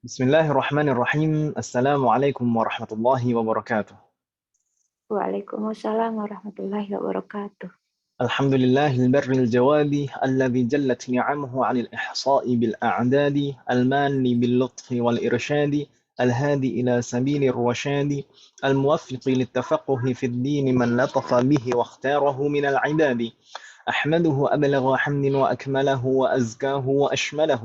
Bismillahirrahmanirrahim. Assalamualaikum warahmatullahi wabarakatuh. Waalaikumsalam warahmatullahi wabarakatuh. Alhamdulillahil barril jawadi alladhi jallat ni'amuhu 'alal ihsa'i bil a'dadi al-manni bil lutfi wal irsyadi al-hadi ila sabilir rasyadi al-muwaffiqi lit tafaqquhi fid din man latafa bihi wa ikhtarahu minal 'ibadi. أحمده أبلغ حمد وأكمله وأزكاه وأشمله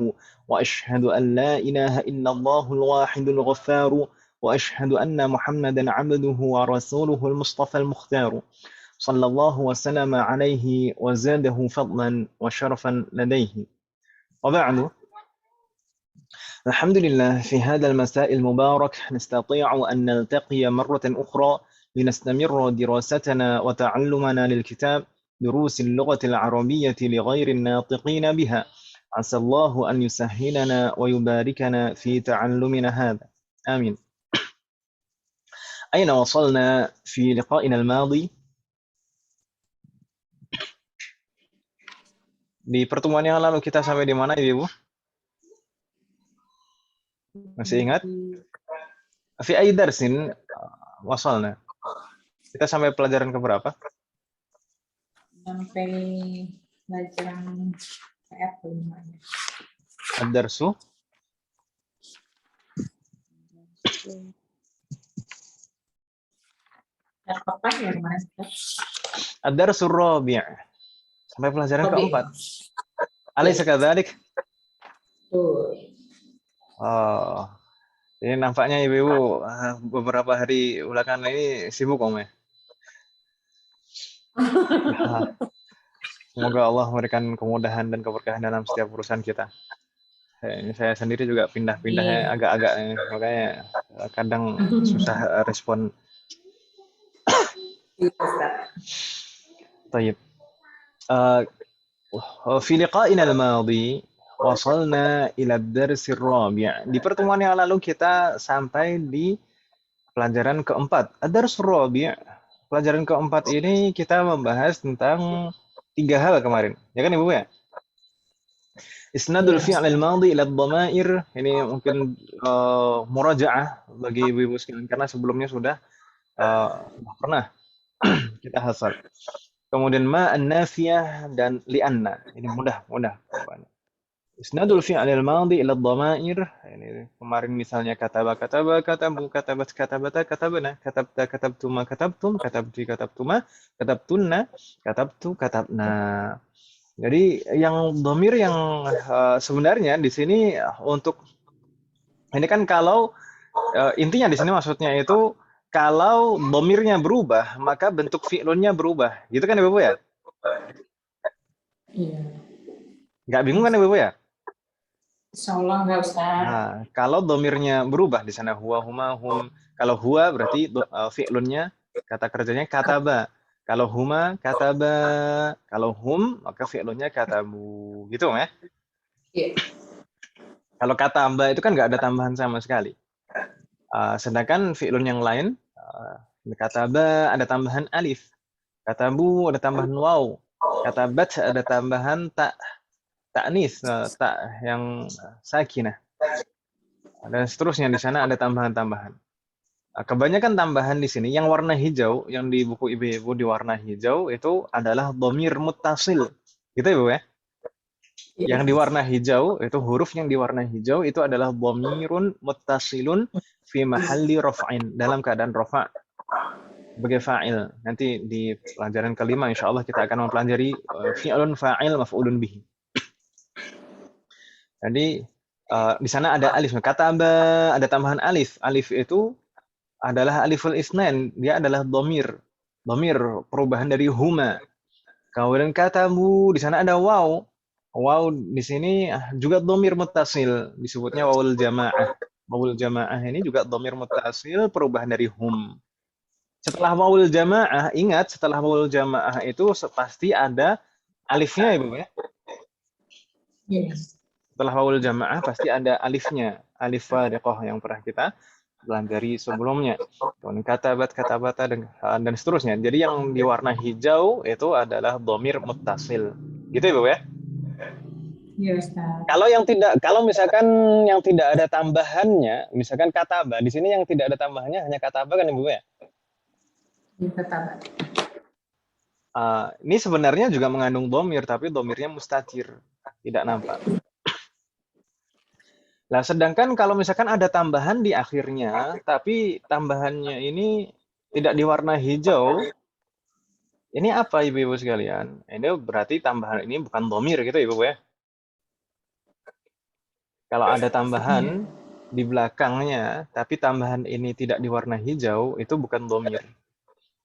وأشهد أن لا إله إلا الله الواحد الغفار وأشهد أن محمدا عبده ورسوله المصطفى المختار صلى الله وسلم عليه وزاده فضلا وشرفا لديه وبعد الحمد لله في هذا المساء المبارك نستطيع أن نلتقي مرة أخرى لنستمر دراستنا وتعلمنا للكتاب دروس اللغة العربية لغير الناطقين بها عسى الله أن يسهلنا ويباركنا في تعلمنا هذا آمين. أين وصلنا في لقائنا الماضي؟ Di pertemuan yang lalu kita sampai di mana, Ibu? Masih ingat? Fi ay darsin wasalna. Kita sampai pelajaran ke berapa? Sampai pelajaran ayat kelima. Ad-darsu Kapan ya kemarin? Ad-darsul rabi'. Sampai pelajaran keempat. Alaysa kadzalik? Tuh. Oh. Ini nampaknya Ibu beberapa hari belakangan ini sibuk Om ya. Semoga Allah memberikan kemudahan dan keberkahan dalam setiap urusan kita. Ini saya sendiri juga pindah-pindahnya agak-agak, makanya kadang susah respon. طيب. في لقائنا الماضي وصلنا إلى الدرس الرابع. Di pertemuan yang lalu kita sampai di pelajaran keempat. Ad-darsul rabi'. Pelajaran keempat ini kita membahas tentang 3 hal kemarin. Ya kan Ibu ya? Isnadul fi'l al-madhi ila ad-dhamair. Ini mungkin muraja'ah bagi Ibu sekalian karena sebelumnya sudah pernah kita hafal. Kemudian ma an-nafiyah dan li'anna. Ini mudah. Isnadul fi'l al-madhi ila ad-dhamair. Ini kemarin misalnya kataba, katabu, katabat, katabata, katabna, katabta, katabtuma, katabtum, katabti, katabtuma, katabtunna, katabtu, katabna. Jadi yang dhamir yang sebenarnya di sini untuk ini kan kalau intinya di sini maksudnya itu kalau dhamirnya berubah maka bentuk fi'lunnya berubah. Gitu kan Ibu ya? Iya. Nggak bingung kan Ibu ya? Insyaallah enggak Ustaz. Nah, kalau dhamirnya berubah di sana huwa, huma, hum. Kalau huwa berarti fi'lunnya kata kerjanya kataba. Kalau huma kataba. Kalau hum maka fi'lunnya katabu. Gitu ya? Iya. Kalau kataba itu kan nggak ada tambahan sama sekali. Sedangkan fi'lun yang lain kataba ada tambahan alif. Katabu ada tambahan waw. Katabat ada tambahan ta'nis, tak yang sakinah. Dan seterusnya di sana ada tambahan-tambahan. Kebanyakan tambahan di sini yang warna hijau, yang di buku Ibu di warna hijau itu adalah dhamir muttasil. Gitu Ibu ya? Yang di warna hijau itu huruf yang di warna hijau itu adalah dhamirun muttasilun fi mahalli raf'in, dalam keadaan rafa' sebagai fa'il. Nanti di pelajaran kelima insyaallah kita akan mempelajari fi'lun fa'il maf'ulun bihi. Jadi di sana ada alif. Kata ada tambahan alif. Alif itu adalah aliful isnain. Dia adalah dhamir. Dhamir perubahan dari huma. Kemudian katabu di sana ada waw. Waw di sini juga dhamir muttasil. Disebutnya wawul jamaah. Wawul jamaah ini juga dhamir muttasil perubahan dari hum. Setelah wawul jamaah, ingat setelah wawul jamaah itu pasti ada alifnya Ibu ya. Yes. Setelah wawul jamaah pasti ada alifnya, alif fariqah yang pernah kita pelajari sebelumnya. Kemudian katabat, katabata dan seterusnya. Jadi yang di warna hijau itu adalah dhamir muttasil. Gitu ya, Bu ya? Ya Ustaz. Kalau misalkan yang tidak ada tambahannya, misalkan kataba, di sini yang tidak ada tambahannya hanya kataba kan Ibu ya? Ya kataba. Ini sebenarnya juga mengandung domir, tapi domirnya mustatir, tidak nampak. Nah, sedangkan kalau misalkan ada tambahan di akhirnya, tapi tambahannya ini tidak diwarnai hijau, ini apa Ibu-Ibu sekalian? Ini berarti tambahan ini bukan domir gitu Ibu ya. Kalau ada tambahan di belakangnya, tapi tambahan ini tidak diwarnai hijau, itu bukan domir.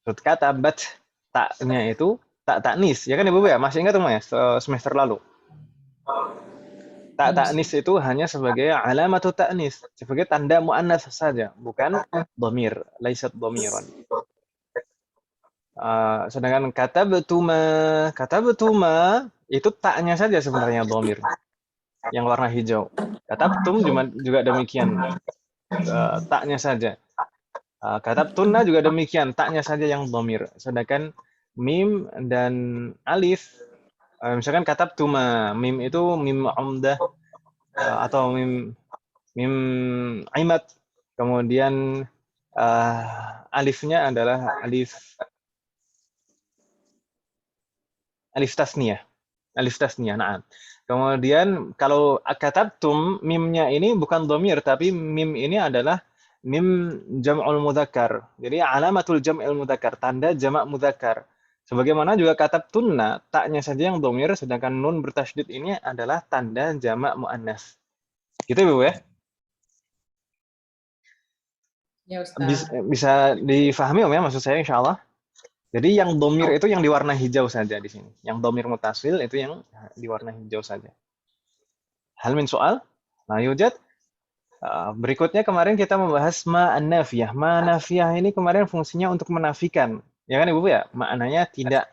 Kata bat, taknya itu tak taknis, ya kan Ibu ya? Masih ingat ya semester lalu? Tak taknis itu hanya sebagai alamat taknis, sebagai tanda muannas saja, bukan domir, laisat domiran. Sedangkan kata betuma itu taknya saja sebenarnya domir yang warna hijau. Katabtum juga demikian, taknya saja. Katabtunna juga demikian, taknya saja yang domir. Sedangkan mim dan alif, misalkan katabtuma, mim itu mim umdah atau mim aimat, kemudian alifnya adalah alif tasniyah, nah. Kemudian kalau katabtum, mimnya ini bukan domir, tapi mim ini adalah mim jam'ul mudzakkar. Jadi alamatul jam'il mudzakkar, tanda jamak mudzakkar. Sebagaimana juga katabtunna, taknya saja yang domir, sedangkan nun bertasydid ini adalah tanda jamak muannas. Gitu Ibu ya? Ya Ustaz. Bisa difahami Om ya maksud saya insyaallah. Jadi yang domir itu yang diwarna hijau saja di sini. Yang domir mutasil itu yang diwarna hijau saja. Hal min soal? Nah, yujad. Berikutnya kemarin kita membahas ma'an-nafiyah. Ma'an-nafiyah ini kemarin fungsinya untuk menafikan. Ya kan Ibu ya? Maknanya tidak.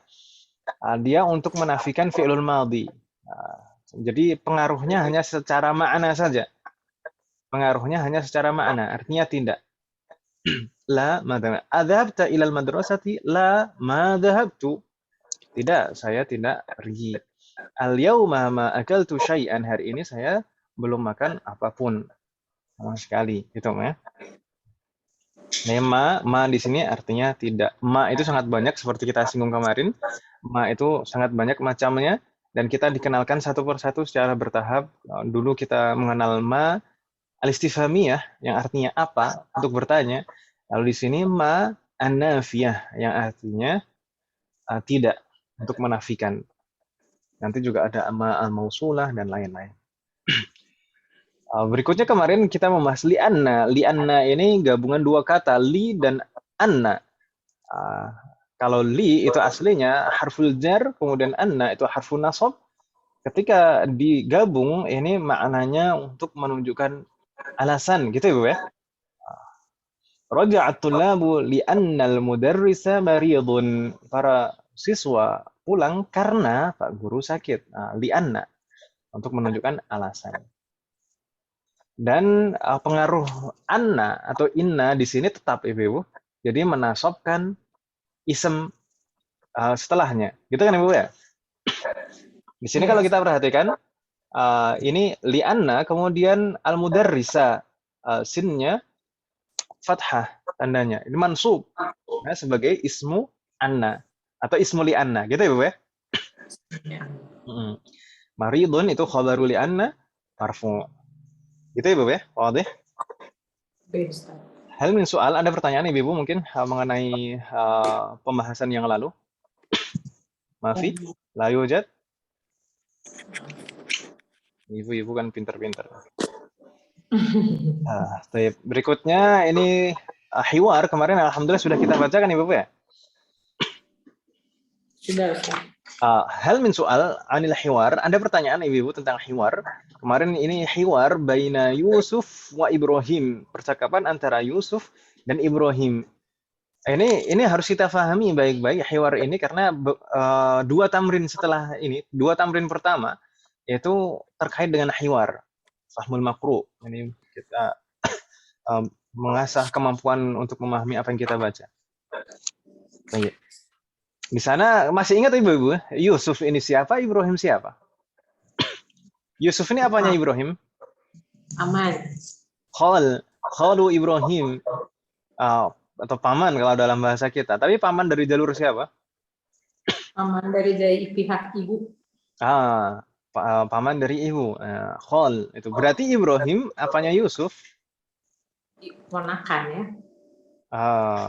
Dia untuk menafikan fi'lul madhi. Jadi pengaruhnya hanya secara makna saja. Pengaruhnya hanya secara makna, artinya tidak. La madha adhabta ilal madrasati la ma dhahabtu. Tidak, saya tidak pergi. Al yauma ma akaltu syai'an, hari ini saya belum makan apapun sama sekali, gitu ya. Ma di sini artinya tidak. Ma itu sangat banyak seperti kita singgung kemarin. Ma itu sangat banyak macamnya dan kita dikenalkan satu persatu secara bertahap. Dulu kita mengenal ma al-istifhamiyah yang artinya apa untuk bertanya. Lalu di sini ma an-nafiyah yang artinya tidak, untuk menafikan. Nanti juga ada ma al-mausulah dan lain-lain. Berikutnya kemarin kita membahas li'anna. Li'anna ini gabungan dua kata, li dan anna. Kalau li itu aslinya harful jar, kemudian anna itu harful nasab. Ketika digabung, ini maknanya untuk menunjukkan alasan, gitu Ibu ya. Raja'at tullabu li'annal mudarrisa maridun. Para siswa pulang karena Pak Guru sakit. Li'anna, untuk menunjukkan alasan. Dan pengaruh anna atau inna di sini tetap Ibu. Jadi menasobkan isem setelahnya. Gitu kan Ibu ya? Di sini kalau kita perhatikan, ini li'anna, kemudian al-mudarrisa, sinnya fathah tandanya. Ini mansub sebagai ismu anna atau ismu li anna, gitu Ibu ya? Maridun itu khabaru li anna marfu. Gitu Ibu ya? Wadih? Hal min soal, ada pertanyaan Ibu mungkin mengenai pembahasan yang lalu? Mafi? La yujad? Ibu-ibu kan pinter-pinter. Berikutnya ini hiwar, kemarin alhamdulillah sudah kita bacakan Ibu ya? Sudah Ustaz. Hal min soal anil hiwar, ada pertanyaan Ibu tentang hiwar. Kemarin ini hiwar baina Yusuf wa Ibrahim, percakapan antara Yusuf dan Ibrahim. Ini harus kita pahami baik-baik hiwar ini karena dua tamrin setelah ini, dua tamrin pertama yaitu terkait dengan hiwar. Fahmul makru. Ini kita mengasah kemampuan untuk memahami apa yang kita baca. Baik. Di sana masih ingat Ibu-ibu, Yusuf ini siapa, Ibrahim siapa? Yusuf ini apanya Ibrahim? Aman. Khalu Ibrahim. Atau paman kalau dalam bahasa kita. Tapi paman dari jalur siapa? Aman dari pihak ibu. Paman dari ibu. Khal itu. Berarti Ibrahim apanya Yusuf? Ponakan ya.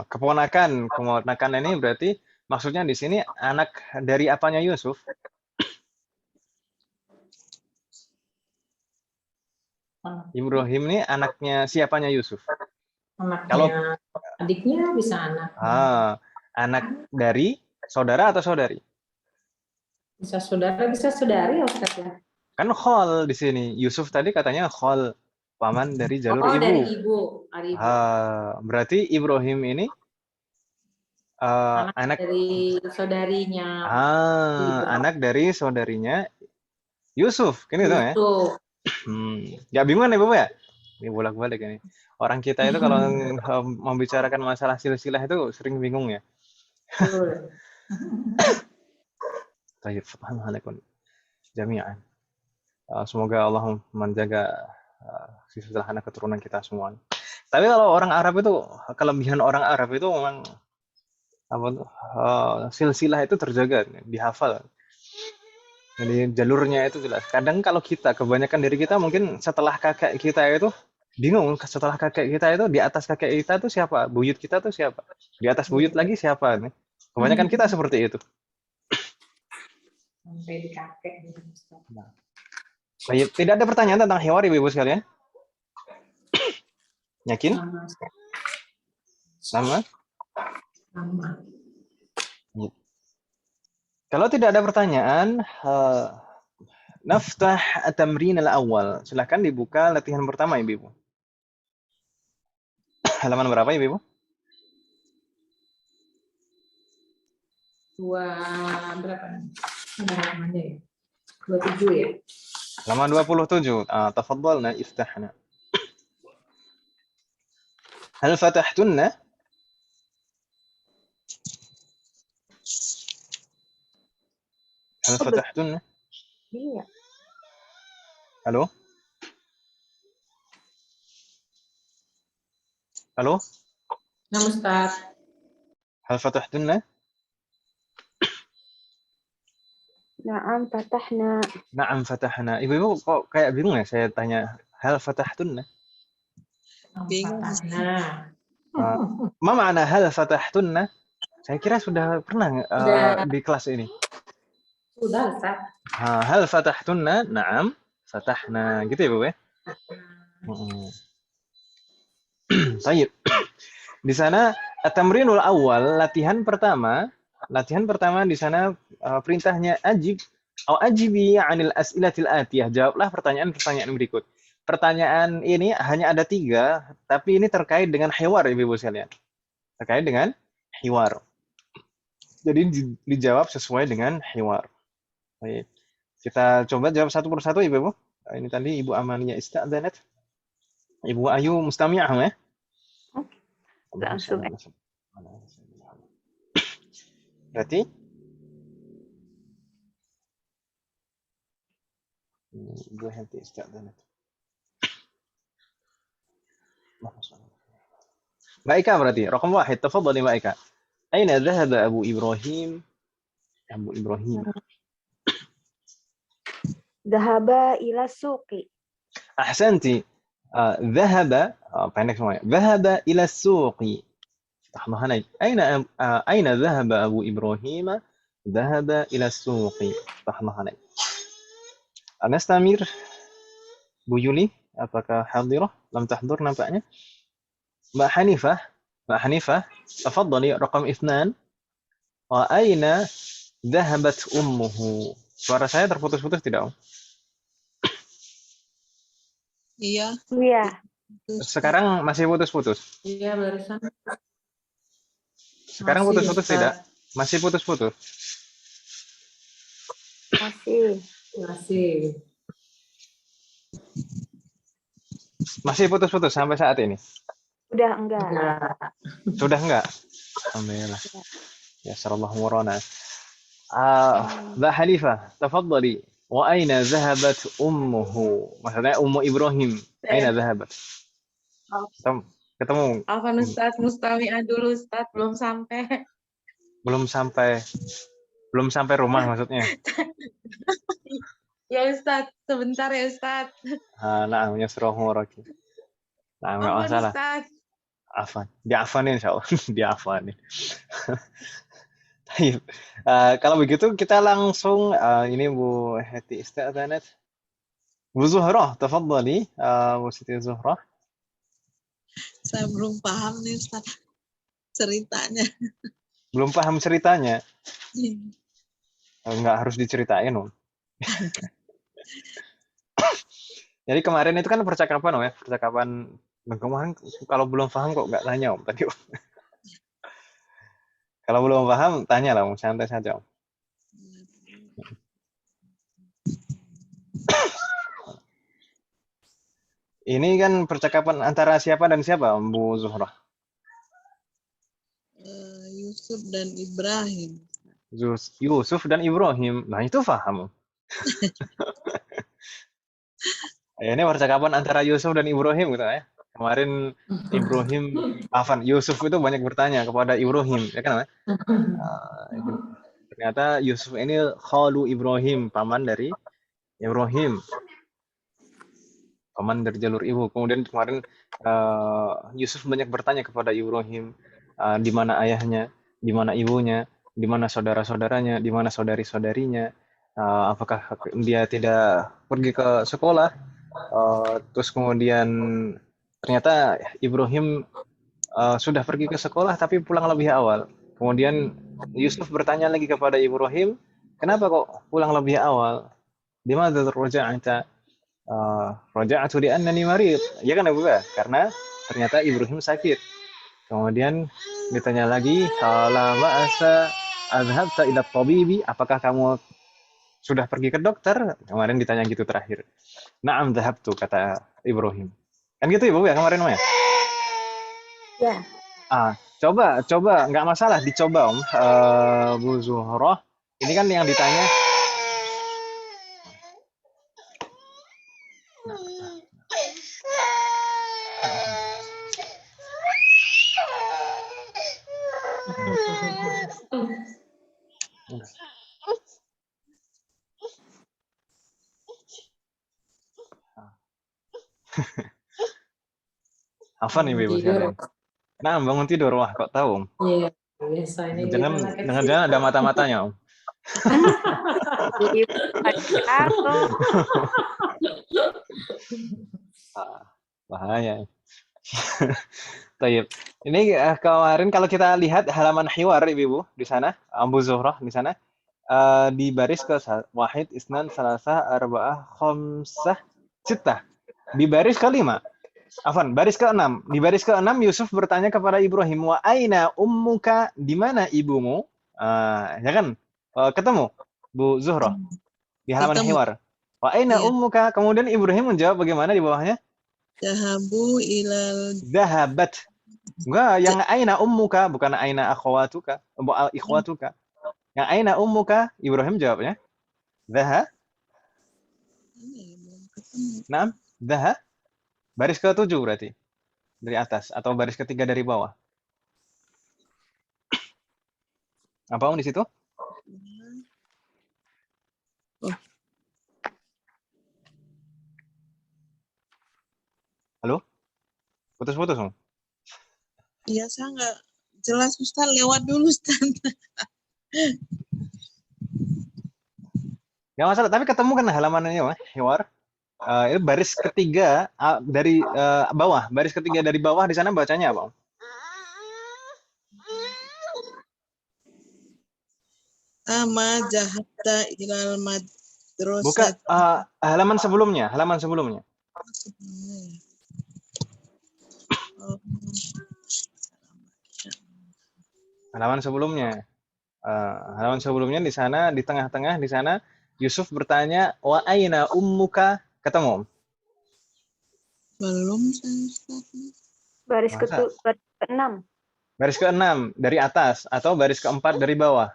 Keponakan ini berarti maksudnya di sini anak dari apanya Yusuf? Ibrahim ini anaknya siapanya Yusuf? Anaknya, adiknya bisa anak. Anak dari saudara atau saudari? Bisa saudara, bisa saudari ya Ustaz ya. Kan khol di sini. Yusuf tadi katanya khol, paman dari jalur ibu. Dari ibu. Berarti Ibrahim ini anak dari saudarinya. Anak dari saudarinya Yusuf, kan itu ya? Ya bingung nih Bapak ya? Ini bolak-balik ini. Orang kita itu kalau membicarakan masalah silsilah itu sering bingung ya. Baik, subhanallah jami'an. Semoga Allah menjaga silsilah anak keturunan kita semua. Tapi kalau orang Arab itu, kelebihan orang Arab itu memang silsilah itu terjaga, dihafal. Jadi jalurnya itu jelas. Kadang kalau kita, kebanyakan dari kita mungkin setelah kakek kita itu bingung, setelah kakek kita itu di atas kakek kita itu siapa? Buyut kita tuh siapa? Di atas buyut lagi siapa nih? Kebanyakan kita seperti itu. Sampai di kakek. Baik, tidak ada pertanyaan tentang hiwar Ibu sekalian? Yakin? Sama? Kalau tidak ada pertanyaan, naftah at-tamrin al-awwal. Silakan dibuka latihan pertama Ibu. Halaman berapa Ibu? Berapa? Ada halamannya ya? 27 ya? Halaman 27. Tafadhalna iftahna. Hal fatahtunna? Hal fatahtunna? Iya. Halo? Halo? Nah, Ustaz. Hal fatahtunna? Na'am fatahna. Na'am fatahna. Ibu kok kayak bingung ya saya tanya hal fatahtunna? Bingung. Ma ma'na hal fatahtunna? Saya kira sudah pernah di kelas ini. Sudah, Ustaz. Hal fatahtunna? Na'am fatahna. Gitu ya, Bu ya? Baik. Di sana at-tamrinul awal, latihan pertama di sana perintahnya ajib atau ajibi 'anil as'ilatil atiyah. Jawablah pertanyaan-pertanyaan berikut. Pertanyaan ini hanya ada 3, tapi ini terkait dengan hiwar Ibu sekalian. Terkait dengan hiwar. Jadi dijawab sesuai dengan hiwar. Baik. Kita coba jawab satu persatu Ibu. Ini tadi Ibu Amaniyah ista'dzanat. Ibu Ayu mustami'ah ya? Langsung. Berarti Ibu Henti ista'dzanat. Mbak Ika berarti, rakam 1, tafadhali Mbak Ika. Aina dhahaba Abu Ibrahim? Dhahaba ila suqi. Ahsanti. Dhahaba, pendek semuanya. Dhahaba ila suqi. Tahmahanai. Aina dhahaba Abu Ibrahim? Dhahaba ila suqi. Tahmahanai. Anastamir, Bu Yuli, apakah hadirah? Lam tahdur nampaknya. Mbak Hanifah, tafadhali rakam 2. Wa aina dhahabat ummuhu? Suara saya terputus-putus tidak, Om? Iya. Sekarang masih putus-putus? Iya, barusan. Sekarang putus-putus tidak? Masih putus-putus? Masih putus-putus sampai saat ini? Sudah enggak. Sudah enggak? Alhamdulillah. Ya sallallahu warana. Mbak Hanifah, tafadhali Wa aina zahabat ummuhu. Maksudnya Ummu Ibrahim. Aina zahabat. Ketemu. Afwan Ustaz, mustami'ah dulu Ustaz, belum sampai. Belum sampai rumah maksudnya. Ya Ustaz, sebentar ya Ustaz. Na'am yasrahu waraki. Nah, nggak Afwan masalah. Ustaz. Afan. Diafanin insyaallah. Diafanin. Baik. Kalau begitu kita langsung ini Bu Heti istadzanat. Bu Zuhrah, tafadhali. Bu Siti Zuhrah. Saya belum paham nih Ustaz ceritanya. Belum paham ceritanya. Nggak harus diceritain, Om. Jadi kemarin itu kan percakapan, Om ya. Percakapan kemarin kalau belum paham kok nggak tanya, Om. Tadi, Om. Kalau belum paham, tanya lah, Om. Santai saja, Om. Ini kan percakapan antara siapa dan siapa, Bu Zuhrah? Yusuf dan Ibrahim. Yusuf dan Ibrahim. Nah, itu paham. Ya, ini percakapan antara Yusuf dan Ibrahim gitu ya. Kemarin Yusuf itu banyak bertanya kepada Ibrahim, ya kan? Ternyata Yusuf ini khalu Ibrahim, paman dari Ibrahim. Paman dari jalur ibu. Kemudian kemarin Yusuf banyak bertanya kepada Ibrahim, di mana ayahnya, di mana ibunya, di mana saudara-saudaranya, di mana saudari-saudarinya, apakah dia tidak pergi ke sekolah. Terus kemudian ternyata Ibrahim sudah pergi ke sekolah tapi pulang lebih awal. Kemudian Yusuf bertanya lagi kepada Ibrahim, kenapa kok pulang lebih awal? Di mana raja'ta? Raja'tu li'annani marid. Ya kan Abu Bakar? Karena ternyata Ibrahim sakit. Kemudian ditanya lagi, "Qala ma'asa adhabta ila tabibi?" Apakah kamu sudah pergi ke dokter? Kemarin ditanya gitu terakhir. Na'am dhahabtu, kata Ibrahim. Kan gitu Ibu ya kemarin ya? Ya. Coba nggak masalah dicoba Om. Bu Zuhrah. Ini kan yang ditanya. Apa nih Ibu sekarang? Nah, bangun tidur. Wah, kok tahu Om? Iya, biasa ini. Jangan ada mata-matanya Om. Bahaya. Tayyib. Ini kemarin kalau kita lihat halaman hiwar Ibu di sana, Abu Zuhrah di sana, di baris ke wahid, isnan, salasah, arba'ah, khamsah, sittah. Di baris ke-5. Baris ke-6. Di baris ke-6 Yusuf bertanya kepada Ibrahim, "Wa aina ummuka?" Di mana ibumu? Ya kan? Ketemu Bu Zuhrah di halaman hiwar. "Wa aina ummuka?" Kemudian Ibrahim menjawab bagaimana di bawahnya? Zahabu ilal Zahabat. Enggak, yang aina ummuka, bukan aina akhwatuka, ikhwatuka. Yang aina ummuka, Ibrahim jawabnya zaha. Naam, zaha. Baris ke-7 berarti. Dari atas atau baris ketiga dari bawah. Apa Om di situ? Halo? Putus-putus Om. Iya, saya nggak jelas Ustaz, lewat dulu Ustaz. Nggak masalah, tapi ketemu kan halamannya Mas, hiwar. Itu baris ketiga dari bawah, baris ketiga dari bawah di sana bacanya apa? Ama jahata ilal madrasah. Bukan, halaman sebelumnya. Halaman sebelumnya di sana, di tengah-tengah di sana Yusuf bertanya, "Wa aina ummuka?" Ketemu. Belum saya Ustaz. Baris ke-6. Baris ke-6 dari atas atau baris ke-4 dari bawah.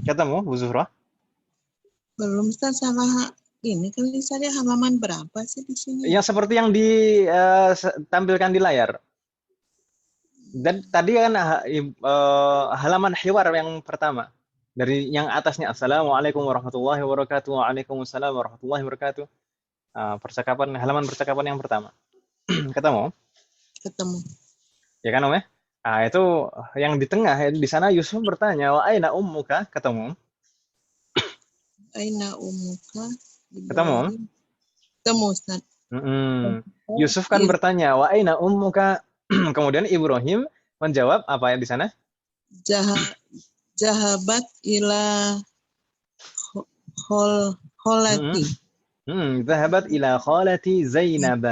Ketemu Bu Zuhra? Belum Ustaz, salah ini kali saya halaman berapa sih di sini? Yang seperti yang ditampilkan di layar. Dan tadi kan halaman hiwar yang pertama. Dari yang atasnya, Assalamualaikum warahmatullahi wabarakatuh, Waalaikumsalam warahmatullahi wabarakatuh. Halaman percakapan yang pertama. Ketemu? Ketemu. Ya kan Om ya? Itu yang di tengah, di sana Yusuf bertanya, wa aina ummuka? Ketemu? Aina umuka? Ketemu? Ketemu Ustaz. Yusuf kan bertanya, wa aina ummuka? Kemudian Ibrahim menjawab apa ya di sana? Jahabat ila kholati. Zahabat ila khalati Zainab.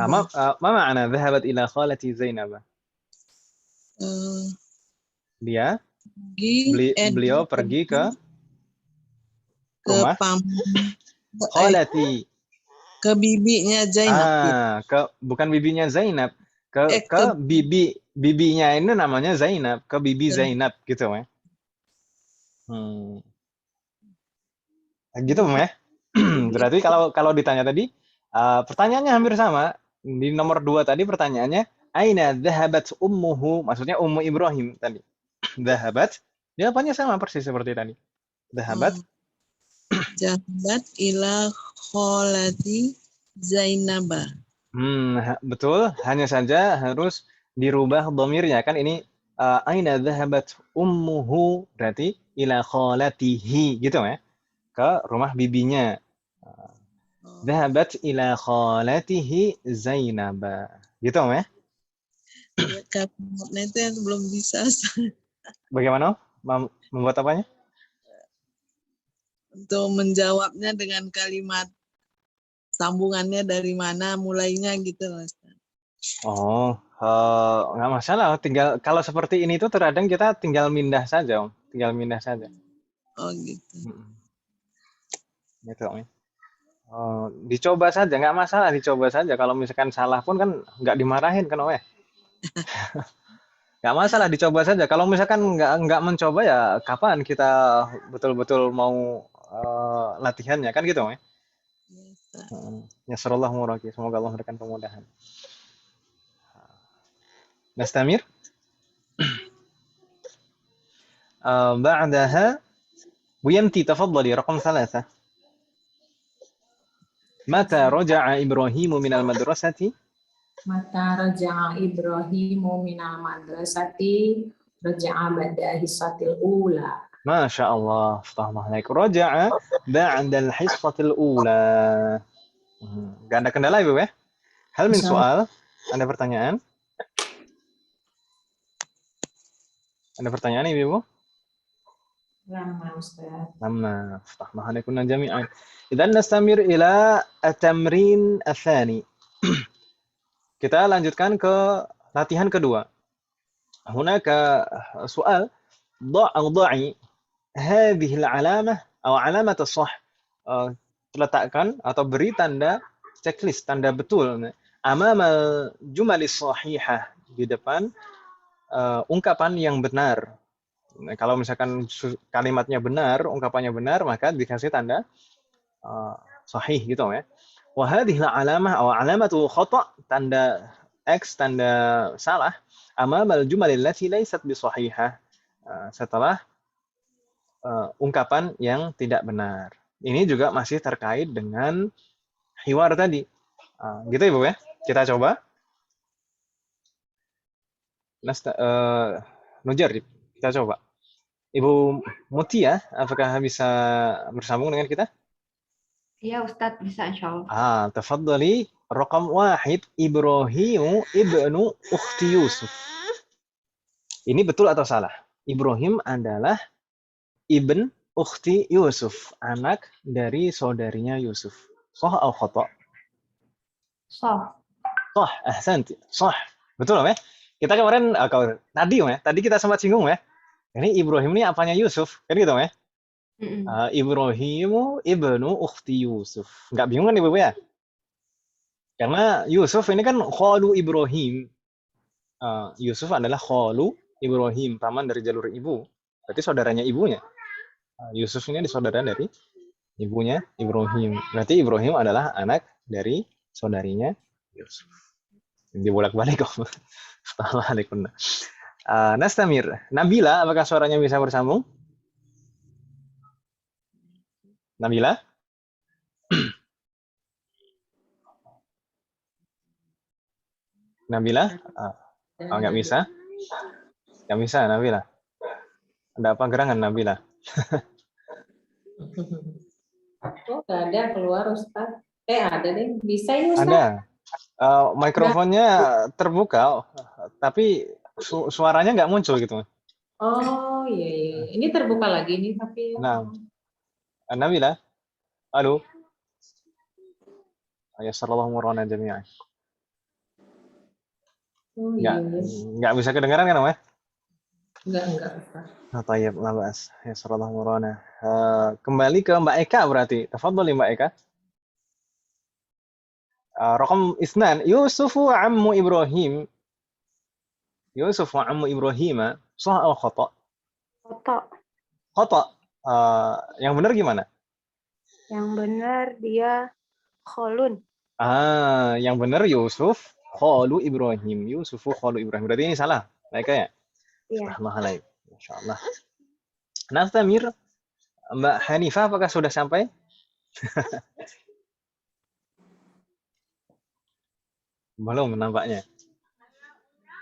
Ma ma'ana zahabat ila khalati Zainab? Beliau pergi ke rumah khalati. Ke bibinya Zainab. Bukan bibinya Zainab. Ke bibinya ini namanya Zainab, ke bibi Zainab gitu ya. Gitu ya. Berarti kalau ditanya tadi, pertanyaannya hampir sama. Di nomor 2 tadi pertanyaannya, aina dhahabat ummuhu? Maksudnya ummu Ibrahim tadi. Dhahabat, jawabannya sama persis seperti tadi. Dhahabat. Jahabat ila kholati Zainab. Betul, hanya saja harus dirubah dhamirnya kan ini aina dhahabat ummuhu berarti ila khalatihi gitu ya. Ke rumah bibinya. Dhahabat ila khalatihi Zainab. Gitu ya. Kalimatnya itu yang belum bisa. Bagaimana? Membuat apanya? Untuk menjawabnya dengan kalimat sambungannya dari mana mulainya gitu loh. Nggak masalah. Tinggal kalau seperti ini tuh terkadang kita tinggal mindah saja, Om. Tinggal mindah saja. Oh gitu. Gitu, Om. Dicoba saja, nggak masalah dicoba saja. Kalau misalkan salah pun kan nggak dimarahin kan, Om ya. Nggak masalah dicoba saja. Kalau misalkan nggak mencoba ya kapan kita betul-betul mau latihannya kan gitu, Om ya. Yasrallahu muraki. Semoga Allah memberikan kemudahan. Nastamir. بعدها ويمتي تفضلي رقم 3. متى رجع إبراهيم من المدرسة؟ Mata raja'a Ibrahimu minal madrasati raja'a ba'da hissatil ula. ما شاء الله فتح الله عليك. رجع بعد الحصة الأولى. Gak ada kendala Ibu ya? Hal min soal? Ada pertanyaan? Ada pertanyaan Ibu? Lama Ustaz. لما فتح الله عليكم جميعا. إذا نستمر إلى التمرين الثاني. Kita lanjutkan ke latihan kedua. هناك سؤال ضعي هذه العلامة أو علامة الصح. Letakkan atau beri tanda checklist, tanda betul أمام الجمل الصحيحة, di depan ungkapan yang benar. Kalau misalkan kalimatnya benar, ungkapannya benar, maka dikasih tanda sahih gitu ya. Wa hadhihi al-alamah aw alamatu khata', tanda X, tanda salah, amama al-jumal allati laysat bi sahihah, setelah ungkapan yang tidak benar. Ini juga masih terkait dengan hiwar tadi. Gitu Ibu ya. Kita coba. Nujarib, kita coba. Ibu Mutia, apakah bisa bersambung dengan kita? Iya Ustadz, bisa insya Allah. Tafadhali, raqam 1, Ibrahim ibnu ukhti Yusuf. Ini betul atau salah? Ibrahim adalah ibn ukhti Yusuf, anak dari saudarinya Yusuf. Sah atau khata'? Sah. Sah, ahsanti. Sah. Betul ya? Kita kemarin, tadi kita sempat singgung ya. Ini Ibrahim ini apanya Yusuf? Kan gitu ya? Ibrahimu ibnu ukhti Yusuf. Nggak bingung kan Ibu ya? Karena Yusuf ini kan khalu Ibrahim. Yusuf adalah khalu Ibrahim, paman dari jalur ibu. Berarti saudaranya ibunya. Yusuf ini saudara dari ibunya Ibrahim. Berarti Ibrahim adalah anak dari saudarinya Yusuf. Dibolak-balik kok. Assalamualaikum. Nastamir. Nabila, apakah suaranya bisa bersambung? Nabila? Nabila? Nggak bisa? Nggak bisa, Nabila. Ada apa gerangan, Nabila? Oh, nggak ada keluar, Ustaz. Ada deh. Bisa ya, Ustaz? Ada. Mikrofonnya terbuka, tapi suaranya nggak muncul gitu. Oh, iya. Ini terbuka lagi nih, tapi... Nah, Nabila? Halo? Ya, sallallahu murana jami'an. Oh, iya. Nggak bisa kedengaran kan, Om? Enggak, Ustaz. Tayyib, la ba'as. Ya, sallallahu murana. Kembali ke Mbak Eka berarti. Tafadhali Mbak Eka. Raqam isnan, Yusufu ammu Ibrahim. Yusufu ammu Ibrahim. Sah atau khata? Khata. Yang benar gimana? Yang benar dia kholun. Yang benar Yusuf khalu Ibrahim. Yusufu khalu Ibrahim. Berarti ini salah. Mbak Eka ya? Iya. Alhamdulillah. Masyaallah. Nastamir. Mbak Hanifah apakah sudah sampai? Belum nampaknya.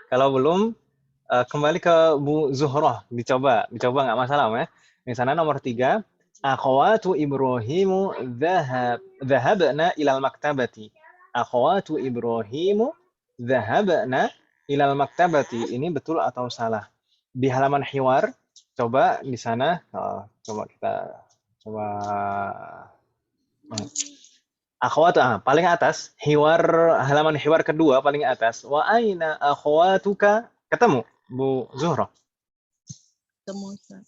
Kalau belum, kembali ke Bu Zuhrah. Dicoba nggak masalah, ya. Di sana nomor 3. Akhawatu Ibrahimu dhahabna ilal maktabati. Akhawatu Ibrahimu dhahabna ilal maktabati. Ini betul atau salah? Di halaman hiwar, coba di sana, coba akhwat paling atas, halaman hiwar kedua paling atas. Wa aina akhwatuka? Ketemu Bu Zuhra? Ketemu, Ustaz.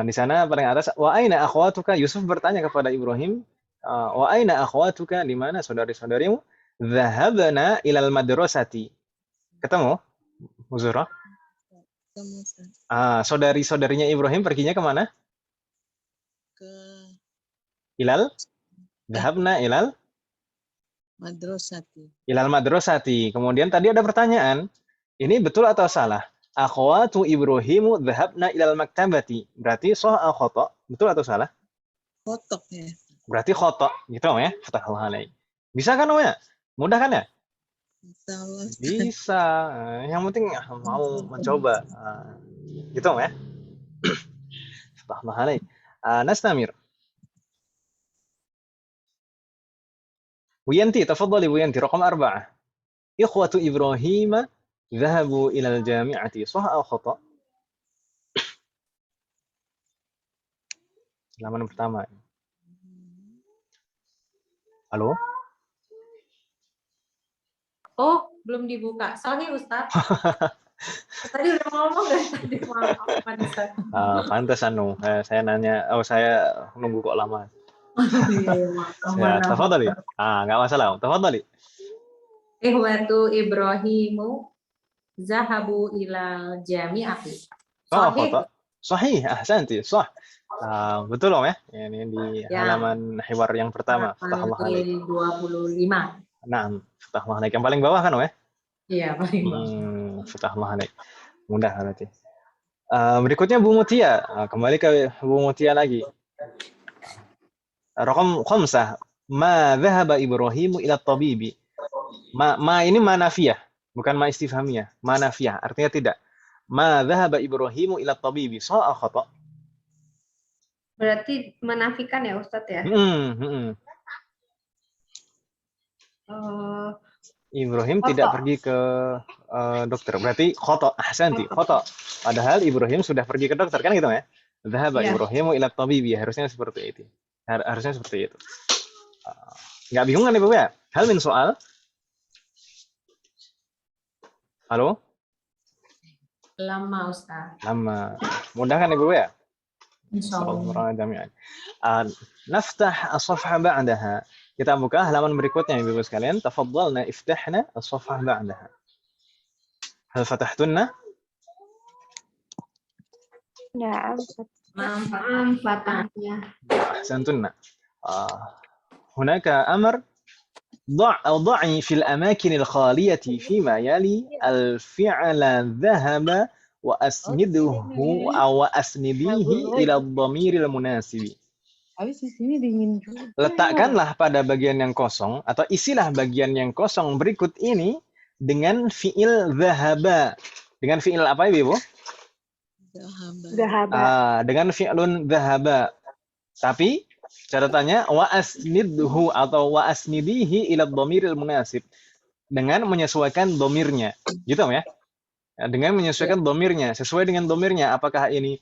Di sana paling atas, wa aina akhwatuka? Yusuf bertanya kepada Ibrahim, wa aina akhwatuka? Di mana saudari-saudarimu? Dhahabna ilal madrasati. Ketemu Bu Zuhra? Ketemu, Ustaz. Saudari-saudarinya Ibrahim perginya kemana? Ilal? Dhahabna ilal madrasati. Kemudian tadi ada pertanyaan. Ini betul atau salah? Akhwatu Ibrahimu dhahabna ilal maktabati. Berarti sah atau khata? Betul atau salah? Khotok ya. Berarti khata. Gitu ya. Fatahul alaik. Bisa kan ya? Mudah kan ya? Insyaallah. Bisa. Yang penting mau mencoba. Gitu ya. Fatahul alaik. Nastamir. Wiyanti, tafadhali Wiyanti, raqam 4. Ikhwatu Ibrahim dhahabu ila al-jami'ati. Sah atau khata? Halaman pertama. Halo? Oh, belum dibuka. Sorry, Ustaz. Tadi udah ngomong dari tadi. Maaf, Ustaz. Pantas saya nanya, saya nunggu kok lama. Iya, Tafadhali. Enggak masalah. Tafadhali. Ikhwatu Ibrahimu zahabu ilal jami'ati. Sahih, ahsanti, sah. Betul Om ya. Ini di halaman hiwar yang pertama, Fatahullah alaik. 25. Nah, Fatahullah alaik. Yang paling bawah kan Om ya? Iya, paling bawah. Fatahullah alaik. Mudah berarti. Berikutnya Bu Mutia. Kembali ke Bu Mutia lagi. Raqam 5. Ma dhahaba Ibrahimu ila tabibi. Ma ini ma nafiyah, bukan ma istifhamiyah. Ma nafiyah, artinya tidak. Ma dhahaba Ibrahimu ila tabibi. Sah atau khata? Berarti menafikan ya Ustadz ya? Ibrahim tidak pergi ke dokter. Berarti khata. Ahsanti, khata. Padahal Ibrahim sudah pergi ke dokter kan gitu ya? Dhahaba Ibrahimu ila tabibi. Harusnya seperti itu. Harusnya seperti itu. Nggak bingung kan Ibu ya? Hal min soal? Halo? Lama, Ustaz. Lama. Mudah kan Ibu ya? Insyaallah. Naftah as-safha ba'daha. Kita buka halaman berikutnya Ibu sekalian. Tafadhalna iftahna as-safha ba'daha. Hal fatahtunna? Na'am. Fathahnya. أحسنتن. هناك أمر ضعي في الأماكن الخالية فيما يلي الفعل ذهب وأسنده أو أسنديه إلى الضمير المناسب. Habis di sini dingin juga. Letakkanlah pada bagian yang kosong atau isilah bagian yang kosong berikut ini dengan fiil dhahaba. Dengan fiil apa ya, Ibu? Zahaba. Dengan fi'lun dhahaba. Tapi catatannya wa asnidhu atau wa asnidihi ila dhamiril munasib. Dengan menyesuaikan domirnya. Gitu ya? Dengan menyesuaikan domirnya, sesuai dengan domirnya. Apakah ini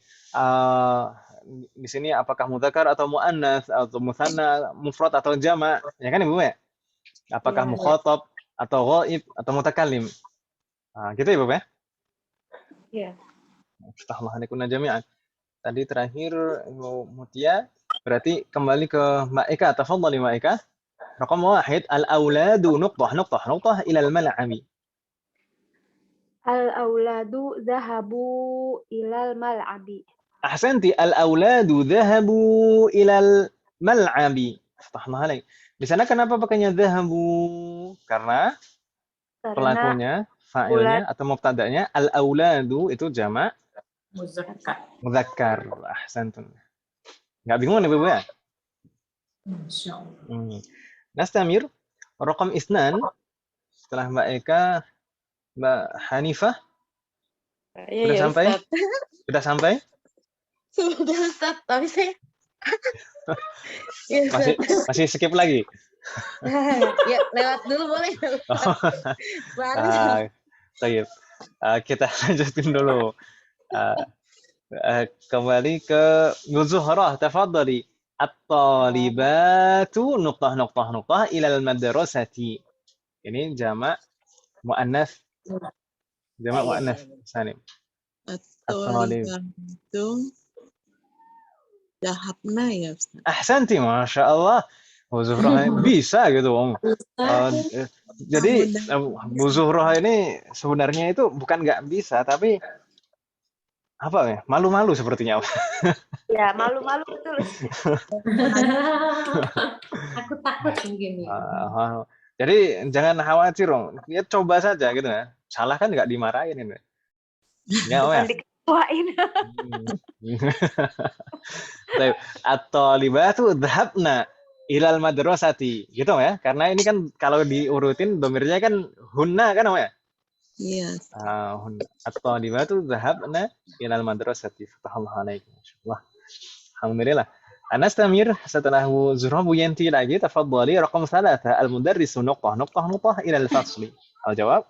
di sini apakah mudzakkar atau muannats atau mutsanna, mufrad atau jama', ya kan Ibu ya? Apakah mukhatab atau ghaib atau mutakallim. Gitu ya, Ibu ya? Iya. Aftahullah alaikunna jami'an. Tadi terakhir Ibu Mutia, berarti kembali ke Mbak Eka, tafadhali Mbak Eka. Raqam 1, al-auladu nuqtah ila al-mal'abi. Al-auladu zahabu ilal mal'abi. Ahsanti, al-auladu dhahabu ilal mal'abi. Aftahullah alaik. Di sana kenapa pakainya dhahabu? Karena pelakunya, fa'ilnya atau mubtada'nya al-auladu itu jamak mudzakkar. Ahsantun. Enggak bingung nih Ibu ya? Insyaallah. Nastamir raqam 2 setelah Mbak Eka, Mbak Hanifah. Sudah sampai? Sudah sampai? Sudah Ustaz, tapi saya masih skip lagi. ya lewat dulu boleh. Baik. Kita lanjutin dulu. Kembali ke Zuhrah, tafadhali. At-talibatu nuqtah ila al-madrasati. Ini jamak muannats. Jamak muannats salim. At-talibatu dahabna ya Ustaz. Ahsanti, Masya Allah. Bu Zuhrah bisa gitu, Om. Jadi Bu Zuhrah ini sebenarnya itu bukan nggak bisa, tapi apa ya? Malu-malu sepertinya. Ya, malu-malu betul. Takut mungkin ya. Jadi jangan khawatir, Om. Ya coba saja gitu ya. Salah kan nggak dimarahin ini. Ya, Om ya. Diketuain. At-talibatu dhahabna ilal madrasati, gitu ya? Karena ini kan kalau diurutin domirnya kan hunna kan Om ya? Iya. At-talibatu dhahabna ilal madrasati. Fatahallahu alaikum. Masyaallah. Alhamdulillah. Anastamir setelah Bu Zuhrah, Bu Yanti lagi, tafadhali raqam 3, al-mudarrisu nuqtah ilal fasli. Al-jawab?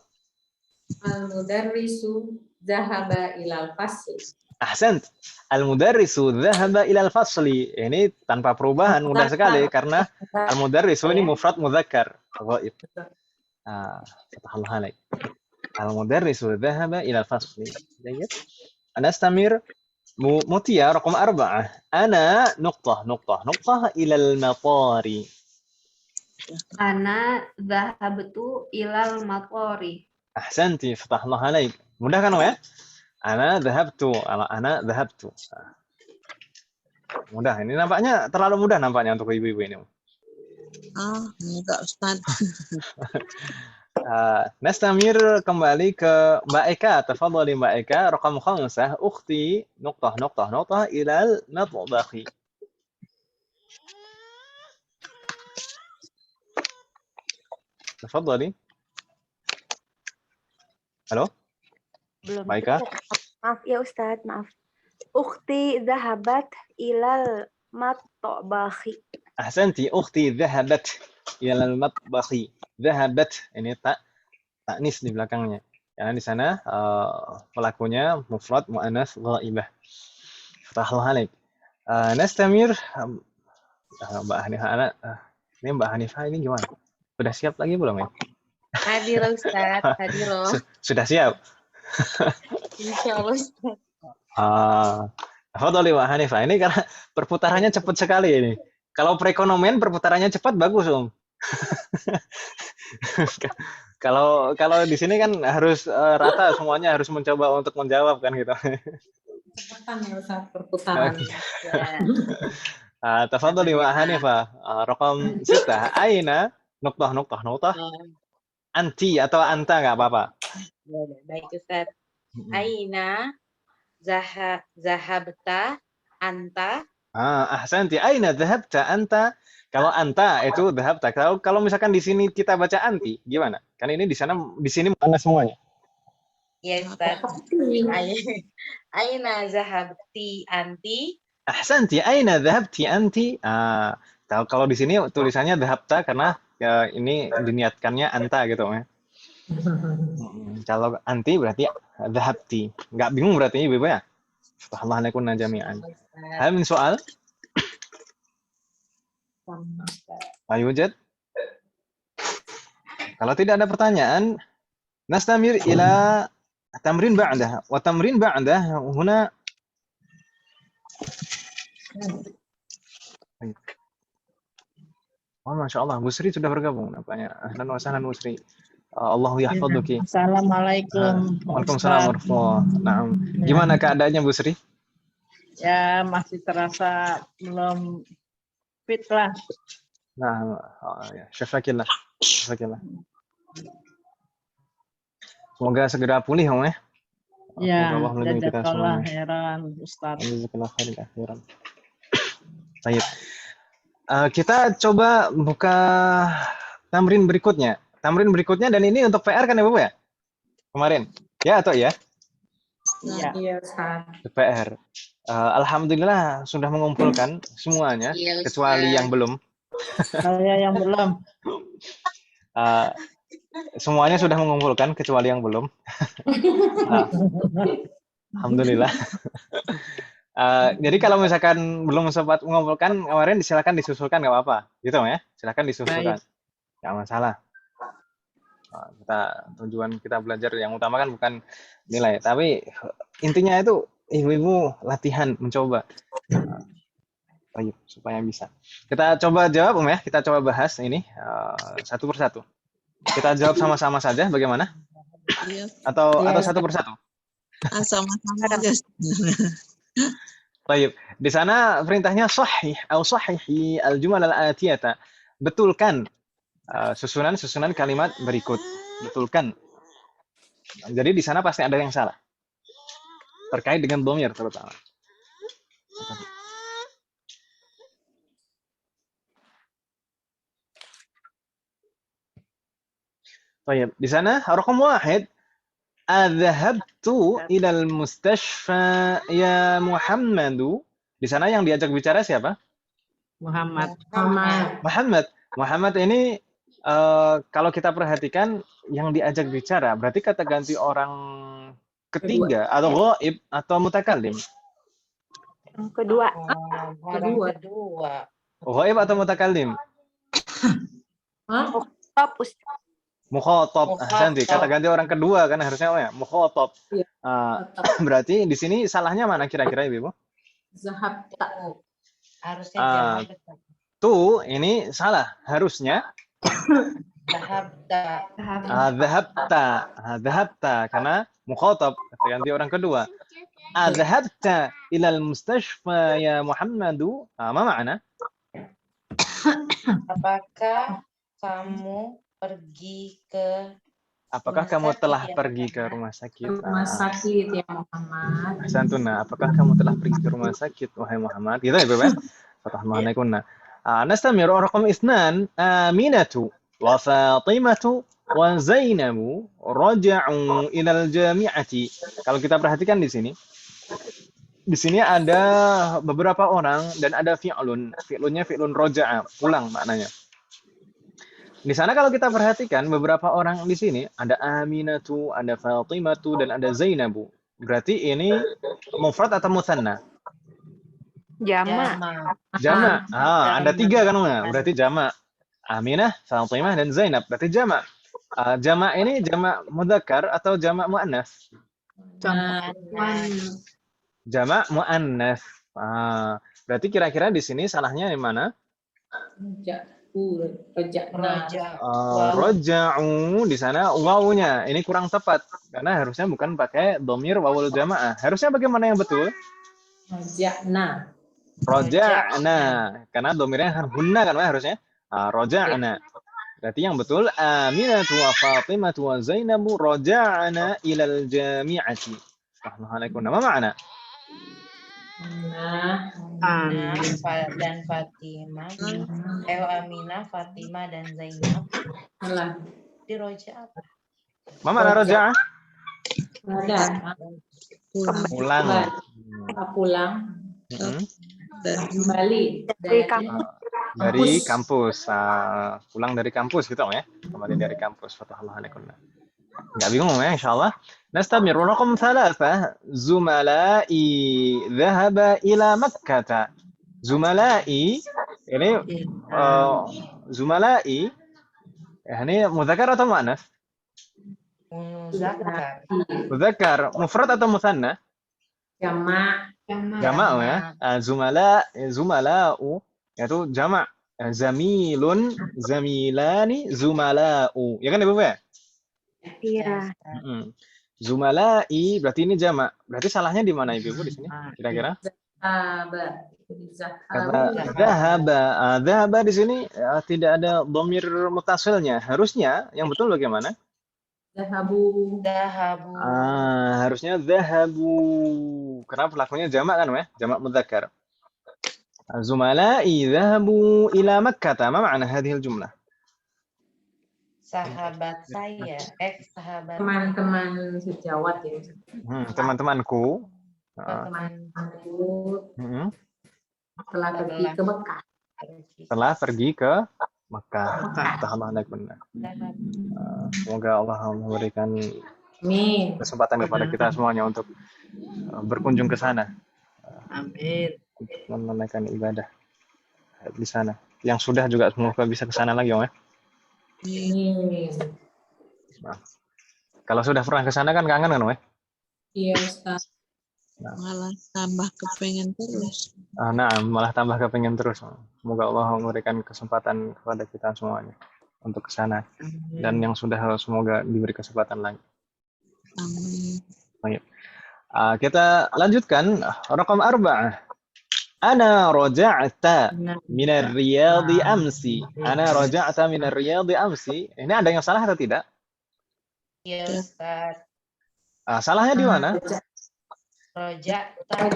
Al-mudarrisu dhahaba ilal fasli. Ahsant. Al-mudarrisu dhahaba ilal fasli. Ini tanpa perubahan, mudah sekali karena al-mudarrisu ini mufrad mudzakkar, ghaib. Fatahallahu alaik. Al-mudarrisu dhahaba ilal fasli. Baik. Anastamir Mutia raqam 4. Ana nuqtah ilal matari. Ana dhahabtu ilal matari. Ahsanti, fatahallahu alaik. Mudah kan ya? Ana dhahabtu. Mudah. Ini nampaknya terlalu mudah nampaknya untuk ibu-ibu ini. Enggak Ustaz. Nastamir kembali ke Mbak Eka. Tafadhali Mbak Eka, raqam 5. Ukhti nuqtah ilal matbakhi. Tafadhali. Halo? Belum. Mbak Eka? Maaf ya Ustadz, maaf. Ukhti dhahabat ilal matbakhi. Ahsanti, ukhti dhahabat ilal matbakhi. Dhahabat, ini taknis di belakangnya. Karena di sana pelakunya mufrad muannats ghaibah. Fatahallahu alaik. Nastamir Mbak Hanifah. Ini Mbak Hanifah ini gimana? Sudah siap lagi belum ya? Hadir Ustaz, hadir loh. Sudah siap. Insyaallah Ustaz. Fadhali Mbak Hanifah. Ini karena perputarannya cepat sekali ini. Kalau perekonomian perputarannya cepat bagus, Om. Kalau di sini kan harus rata semuanya harus mencoba untuk menjawab kan gitu. Cepetan ya Ustaz perputaran. Oke. Ya. Tafadhali Mbak Hanifah. Raqam 6. Aina nuqtah. Anti atau anta nggak apa-apa. Boleh. Baik Ustaz. Mm-mm. Aina zahabta anta. Ahsanti. Aina dhahabta anta? Kalau anta itu dhahabta. Kalau misalkan di sini kita baca anti, gimana? Kan ini di sini mana semuanya? Ya Ustaz. Aina zahabti anti. Ahsanti. Aina dhahabti anti? Kalau di sini tulisannya dhahabta karena ya, ini diniatkannya anta gitu ya. Kalau anti berarti dhahabti. Nggak bingung berarti Ibu ya? Subhanallah lakunna jami'an. Hal min soal? Ayo Jad. Kalau tidak ada pertanyaan, nastamir ila tamrin ba'dah. Wa tamrin ba'dah huna Oh, Masya Allah, Bu Sri sudah bergabung nampaknya. Ahlan wa sahlan Bu Sri. Allahu yahfaduki. Assalamualaikum. Waalaikumsalam warahmatullahi wabarakatuh. Naam. Gimana keadaannya Bu Sri? Ya masih terasa belum fit lah. Nah, ya. Syafakillah. Semoga segera pulih, Om ya. Ya, Semoga Allah melindungi kita jazakallah semuanya. khairan Ustaz. Jazakallah khairan akhiran. Baik. Kita coba buka tamrin berikutnya. Dan ini untuk PR kan ya, Bu ya? Kemarin. Ya atau ya? Ya. Iya Ustaz. PR. Alhamdulillah sudah mengumpulkan semuanya Iya, kecuali Ustaz. yang belum. Saya yang belum. Semuanya sudah mengumpulkan kecuali yang belum. Alhamdulillah. Jadi kalau misalkan belum sempat mengumpulkan kemarin silakan disusulkan nggak apa-apa, gitu ya. Silakan disusulkan, nggak masalah. Tujuan kita belajar yang utama kan bukan nilai, tapi intinya itu ibu-ibu latihan mencoba. Baik, supaya bisa. Kita coba jawab Om ya. Kita coba bahas ini satu persatu. Kita jawab sama-sama saja bagaimana? Iya. Atau satu persatu? Sama-sama aja. Baik. Di sana perintahnya sahih atau sahihi al-jumal al-atiyata. Betulkan susunan kalimat berikut. Betulkan. Jadi di sana pasti ada yang salah. Terkait dengan dhamir terutama. Baik, di sana raqam 1. Adhabtu ilal mustashfa ya Muhammadu. Di sana yang diajak bicara siapa? Muhammad. Muhammad ini kalau kita perhatikan yang diajak bicara berarti kata ganti orang ketiga atau ghaib atau mutakallim. Kedua. Ghaib atau mutakallim? Top Ustaz. Mukhatab. Ahsanti. Kata ganti orang kedua kan harusnya apa ya? Mukhatab. Berarti di sini salahnya mana kira-kira Ibu? Zahabta. Harusnya Tu ini salah. Harusnya dhahabta karena mukhatab kata ganti orang kedua. Dhahabta ilal mustashfa ya Muhammadu. Apa makna? Apakah kamu pergi ke Apakah kamu telah pergi ke rumah sakit? Rumah sakit ya Muhammad. Santuna, apakah kamu telah pergi ke rumah sakit wahai Muhammad? Gitu ya, Beb. Fatahmanakunna. Nastamir raqam 2. Aminatu wa Fatimatu wa Zainabu raja'u ilal jami'ati. Kalau kita perhatikan di sini ada beberapa orang dan ada fi'lun. Fi'lunnya fi'lun raja'a, pulang maknanya. Di sana kalau kita perhatikan beberapa orang di sini ada Aminatu, ada Fatimatu dan ada Zainabu. Berarti ini mufrad atau mutsanna? Jama. Jama. Ada 3 kan, berarti jama. Aminah, Fatimah dan Zainab. Berarti jama. Jama ini jama mudzakkar atau jama muannas? Jama muannas. Berarti kira-kira di sini salahnya di mana? Roja'na. Roja'u di sana wawunya ini kurang tepat karena harusnya bukan pakai dhamir wawul jamaah. Harusnya bagaimana yang betul? Roja'na. Roja'na karena dhamirnya hunna kan harusnya. Roja'na. Berarti yang betul Aminatu wa Fatimatu wa Zainabu roja'na ilal jami'ati. Assalamualaikum. Nama makna? Nah, Dan Fatimah, Aminah, Fatimah dan Zainab salah. di roja apa? Mama ada roja'ah? Ada. Pulang. Kita pulang Dan kembali Dari kampus. Pulang dari kampus gitu ya. Kembali dari kampus. Assalamualaikum. Nggak bingung ya insyaallah. Nastamir raqam 3 Zumala'i dhahaba ila Makkah. Zumala'i ini Zumala'i ini mudzakkar atau muannas? Muzakkar. Mudzakkar, mufrad atau musanna? Jama'. Jama' ya. Zumala'u yaitu jama'. Zamilun, zamilani, zumala'u. Ya kan Ibu ya? Iya. Zumala'i berarti ini jamak. Berarti salahnya di mana Ibu di sini? Kira-kira? Kata dhahaba di sini tidak ada dhamir mutasilnya. Harusnya yang betul bagaimana? Dahabu. Harusnya dhahabu. Karena pelakunya jamak kan ya? Jamak mudzakkar. Zumala'i dhahabu ila Makkah. Ma makna hadhihi al-jumlah? Sahabat saya, sahabat Teman-teman sejawat ya. Teman-temanku. Teman-temanku telah pergi ke Mekah. Setelah pergi ke Mekah. Semoga Allah memberikan kesempatan kepada kita semuanya untuk berkunjung ke sana. Amin. Menunaikan ibadah di sana. Yang sudah juga semoga bisa ke sana lagi, Om ya. Nah, kalau sudah pernah ke sana kan kangen kan, Om ya? Iya, Ustaz. malah tambah kepengen terus. Malah tambah kepengen terus. Semoga Allah memberikan kesempatan kepada kita semuanya untuk ke sana. Dan yang sudah semoga diberi kesempatan lagi. Amin. Baik. Kita lanjutkan raqam 4. Ana raja'ta minar riyadi amsi. Ana raja'ta minar riyadi amsi. Ini ada yang salah atau tidak? Iya, Ustaz. Salahnya di mana? Roja'ta.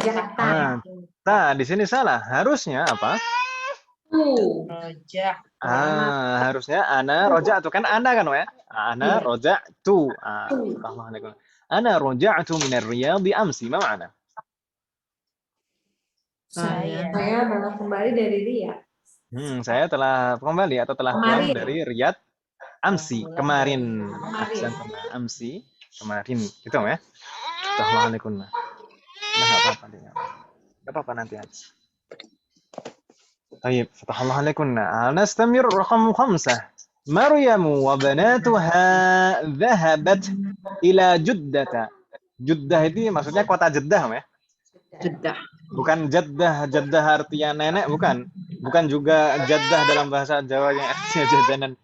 Di sini salah. Harusnya apa? Roja. Harusnya ana raja'tu kan ana kan ya? Ana raja'tu. Assalamualaikum. Ana raja'tu minar riyadi amsi. Ma makna? Saya telah kembali dari Riyadh. Saya telah kembali atau telah pulang dari Riyadh amsi kemarin. Amsi kemarin gitu ya. Assalamualaikum. Enggak apa-apa dia. Enggak apa-apa nanti aja. Baik, Assalamualaikum. Nastamir raqam 5. Maryam wa banatuha dhahabat ila Jeddah. Jeddah itu maksudnya kota Jeddah ya? Jeddah. Bukan Jeddah artinya nenek, bukan. Bukan juga Jeddah dalam bahasa Jawa yang artinya jajanan.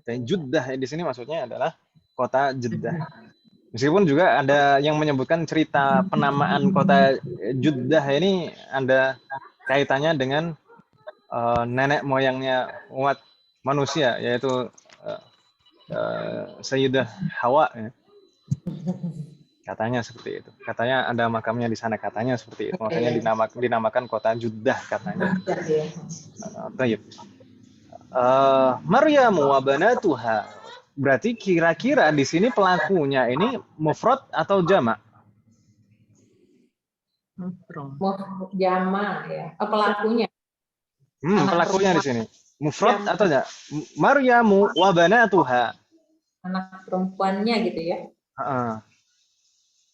Dan Jeddah di sini maksudnya adalah kota Jeddah. Meskipun juga ada yang menyebutkan cerita penamaan kota Jeddah ini ada kaitannya dengan nenek moyangnya umat manusia, yaitu Sayyidah Hawa ya. Katanya seperti itu. Katanya ada makamnya di sana, katanya seperti itu. Makanya dinamakan kota Jeddah katanya. Baik. Maryam wa banatuha. Berarti kira-kira di sini pelakunya ini mufrad atau jamak? Jamak ya. Pelakunya. Pelakunya di sini. Mufrad atau jamak? Maryam wa banatuha. Anak perempuannya gitu ya.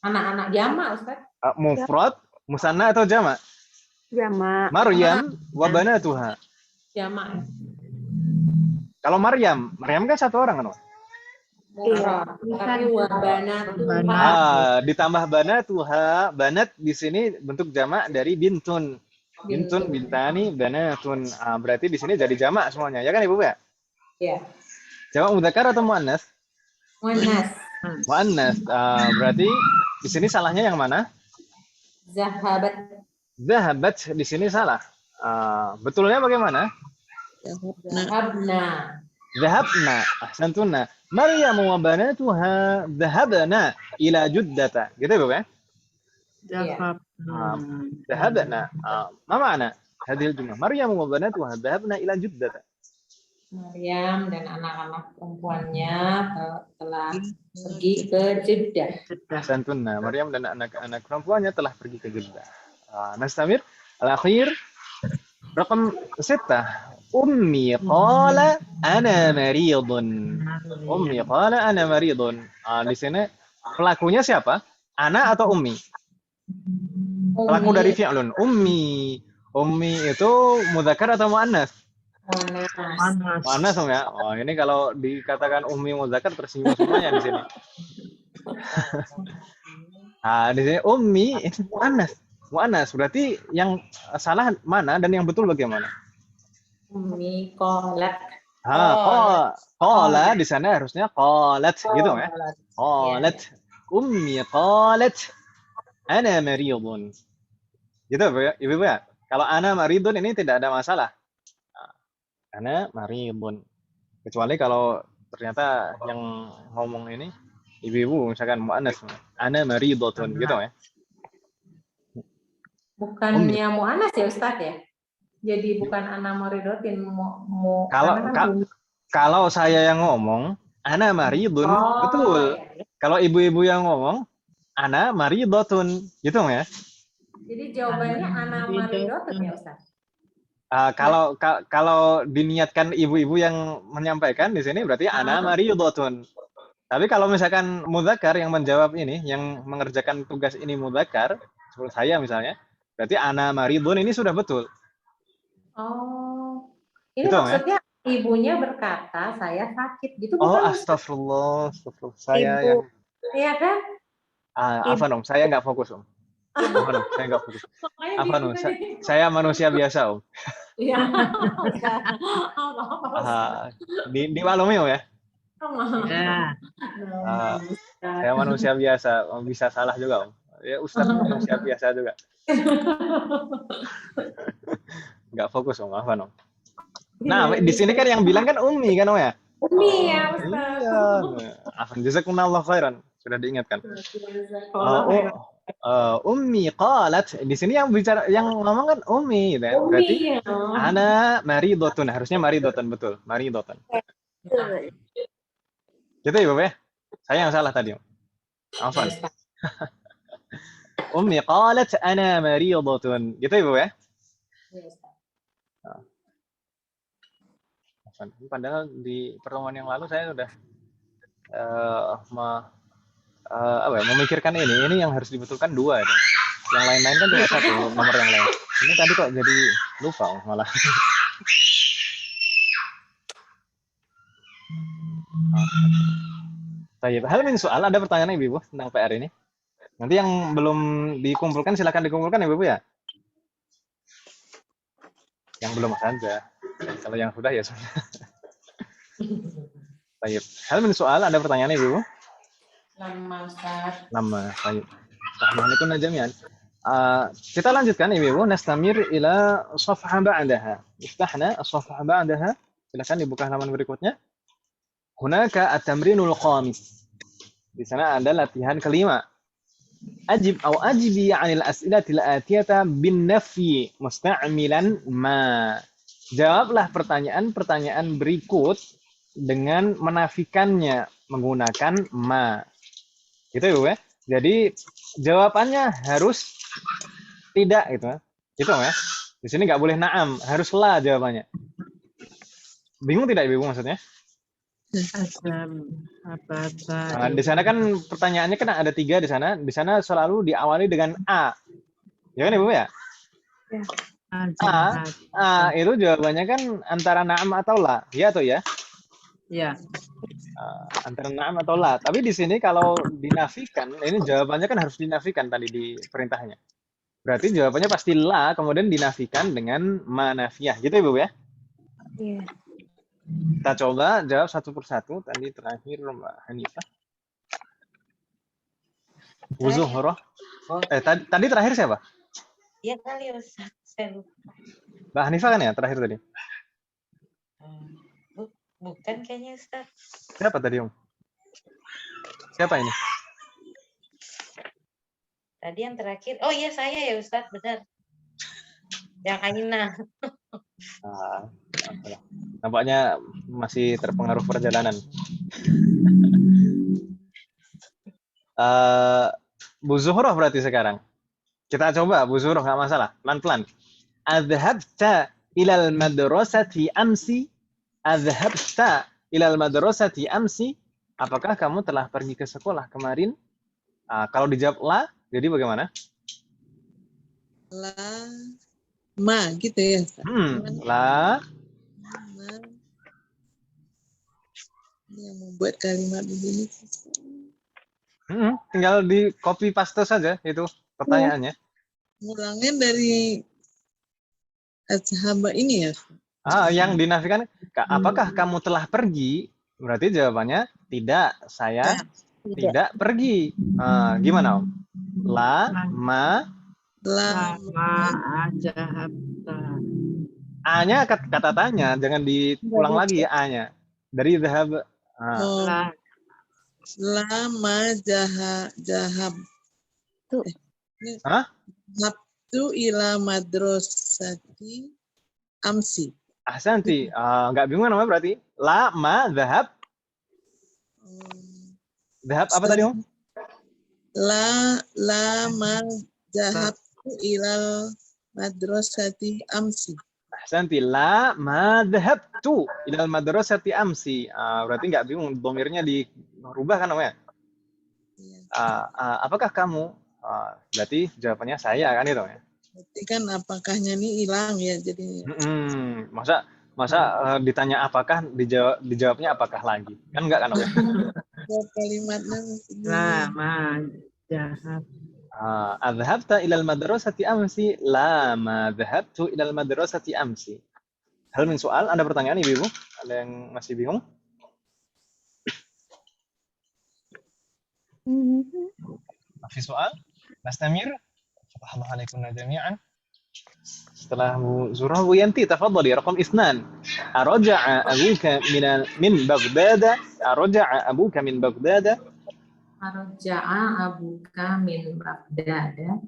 Anak-anak jamak, Ustaz. Mufrad, musanna atau jamak? Jamak. Maryam wa banatuha. Jamak. Kalau Maryam kan satu orang kan? Mufrad. Tapi wabanatuha. Ditambah banatuha. Banat di sini bentuk jamak dari bintun. Bintun, bintani, banatun. Berarti di sini jadi jamak semuanya. Ya kan Ibu ya? Ya. Jamak mudzakkar atau muannas? Muannas. Muannas. Berarti di sini salahnya yang mana? Zahabat. Zahabat di sini salah. Betulnya bagaimana? Zahabna. Zahabna. Ahsantuna. Maryam wa banatuha dhahabna ila juddata. Gitu Ibu ya? Dhahabna. Ma ma'na hadhihi al-jumlah? Maryam wa banatuha dhahabna ila juddata. Maryam dan anak-anak perempuannya telah pergi ke Jeddah. Ahsantuna. Maryam dan anak-anak perempuannya telah pergi ke Jeddah. Nastamir. Al-akhir. Rakam 6. Ummi qala ana maridun. Ummi qala ana maridun. Di sini pelakunya siapa? Ana atau ummi? Pelaku dari fi'lun. Ummi. Ummi itu mudzakkar atau muannas? Muannas ya. Ini kalau dikatakan ummi mudzakkar tersinggung semuanya di sini. Di sini ummi itu muannas. Muannas berarti yang salah mana dan yang betul bagaimana? Ummi qalat. Qala di sana harusnya qalat gitu ya. Qalat. Ummi qalat ana maridun. Gitu Ibu ya. Kalau ana maridun ini tidak ada masalah. Ana maridun. Kecuali kalau ternyata yang ngomong ini ibu-ibu misalkan muannas. Ana maridatun gitu ya. Bukannya muannas ya Ustaz ya? Jadi bukan ana maridotin kalau saya yang ngomong ana maridun, betul. Ya. Kalau ibu-ibu yang ngomong ana maridatun, gitu ya. Jadi jawabannya ana maridatun ya Ustaz. Kalau diniatkan ibu-ibu yang menyampaikan di sini berarti ana maridatun. Tapi kalau misalkan mudzakkar yang menjawab ini, yang mengerjakan tugas ini mudzakkar, seperti saya misalnya, berarti ana maridun ini sudah betul. Ini gitu, maksudnya ibunya berkata saya sakit gitu bukan? Astagfirullah. Saya ibu, yang iya kan? Afan Om, saya nggak fokus Om. Afan Om, saya nggak fokus. Afan Om, saya manusia biasa Om. Iya. Dimaklumi Om ya. Saya manusia biasa, bisa salah juga Om. Ya Ustaz manusia biasa juga. Nggak fokus Om, Afan Om. Nah, di sini kan yang bilang kan Ummi kan Om ya? Ummi ya Ustaz. Iya. Afan jazakumullah khairan. Sudah diingatkan. Ummi qalat. Di sini yang bicara yang ngomong kan Ummi gitu ya. Berarti ana maridatun, harusnya maridatun betul, maridatun. Gitu ya, Bapak ya? Saya yang salah tadi. Afan. Ummi qalat ana maridatun. Gitu ya, Bapak ya? Padahal di pertemuan yang lalu saya sudah memikirkan ini yang harus dibetulkan 2 itu. Yang lain-lain kan cuma 1 nomor yang lain. Ini tadi kok jadi lupa malah. Hal min soal, ada pertanyaan Ibu tentang PR ini? Nanti yang belum dikumpulkan silakan dikumpulkan ya Ibu ya. Yang belum saja. Kalau yang sudah ya sudah. Baik. Hal min soal, ada pertanyaan Ibu? Nama Ustaz. Nama. Baik. Assalamualaikum jami'an. Kita lanjutkan Ibu. Nastamir ila safha ba'daha. Iftahna as-safha ba'daha. Silakan dibuka halaman berikutnya. Hunaka at-tamrinul khamis. Di sana ada latihan kelima. Ajib atau ajibi 'anil as'ilatil atiyata bin nafyi musta'milan ma. Jawablah pertanyaan-pertanyaan berikut dengan menafikannya menggunakan ma. Gitu ya, Bu ya. Jadi jawabannya harus tidak gitu. Gitu ya. Di sini nggak boleh na'am, harus la jawabannya. Bingung tidak Ibu maksudnya? Di sana kan pertanyaannya kan ada 3 di sana. Di sana selalu diawali dengan a. Ya kan Ibu ya? Ya. A itu jawabannya kan antara na'am atau la. Ya atau ya? Ya. Antara na'am atau la. Tapi di sini kalau dinafikan, ini jawabannya kan harus dinafikan tadi di perintahnya. Berarti jawabannya pasti la, kemudian dinafikan dengan manafiyah. Gitu ya, Bu ya? Iya. Kita coba jawab satu persatu. Tadi terakhir Mbak Hanifah. Bu Zuhroh. Tadi terakhir siapa? Iya kali Ustaz, saya lupa. Mbak Hanifah kan ya terakhir tadi? Bukan kayaknya Ustaz. Siapa tadi, Om? Siapa ini? Tadi yang terakhir, oh iya saya ya Ustaz, benar. Yang Aina. Nampaknya masih terpengaruh perjalanan. Bu Zuhroh berarti sekarang. Kita coba, Bu Zuhroh, nggak masalah. Pelan-pelan. Adhabta ilal madrasati amsi? Adhabta ilal madrasati amsi? Apakah kamu telah pergi ke sekolah kemarin? Kalau dijawab la, jadi bagaimana? La, ma gitu ya. La. Ma. Yang membuat kalimat begini. Tinggal di copy paste saja itu pertanyaannya. Ngulangnya dari ashaba ini ya. Yang dinafikan, apakah kamu telah pergi? Berarti jawabannya tidak, saya tidak pergi. Gimana, Om? La, ma. La, ma, zahabta. A-nya kata tanya, jangan diulang lagi ya A-nya. Dari zahab. La, ma, zahab. Zahabtu ila madrasati amsi. Ahsanti. Nggak bingung namanya berarti. La, ma, zahab. Zahab apa tadi, Om? La, ma, zahabtu ila madrasati amsi. Ahsanti. La, ma, zahabtu ila madrasati amsi. Berarti nggak bingung. Domirnya dirubah kan, Om ya? Apakah kamu? Berarti jawabannya saya kan itu ya? Berarti kan apakahnya ini hilang ya jadi. Masa ditanya apakah dijawabnya apakah lagi? Kan enggak kan, Om? Kalimatnya La, ma, zahab. Adhabta ilal madrasati amsi? La, ma dhahabtu ilal madrasati amsi. Hal min soal, ada pertanyaan Ibu? Ada yang masih bingung? Fi soal? Nastamir? Assalamualaikum jami'an. Setelah Bu Zuhroh, Bu Yanti, tafadhali, raqam 2. Araja'a abuka min Baghdad? Araja'a abuka min Baghdad? Araja'a abuka min Baghdad.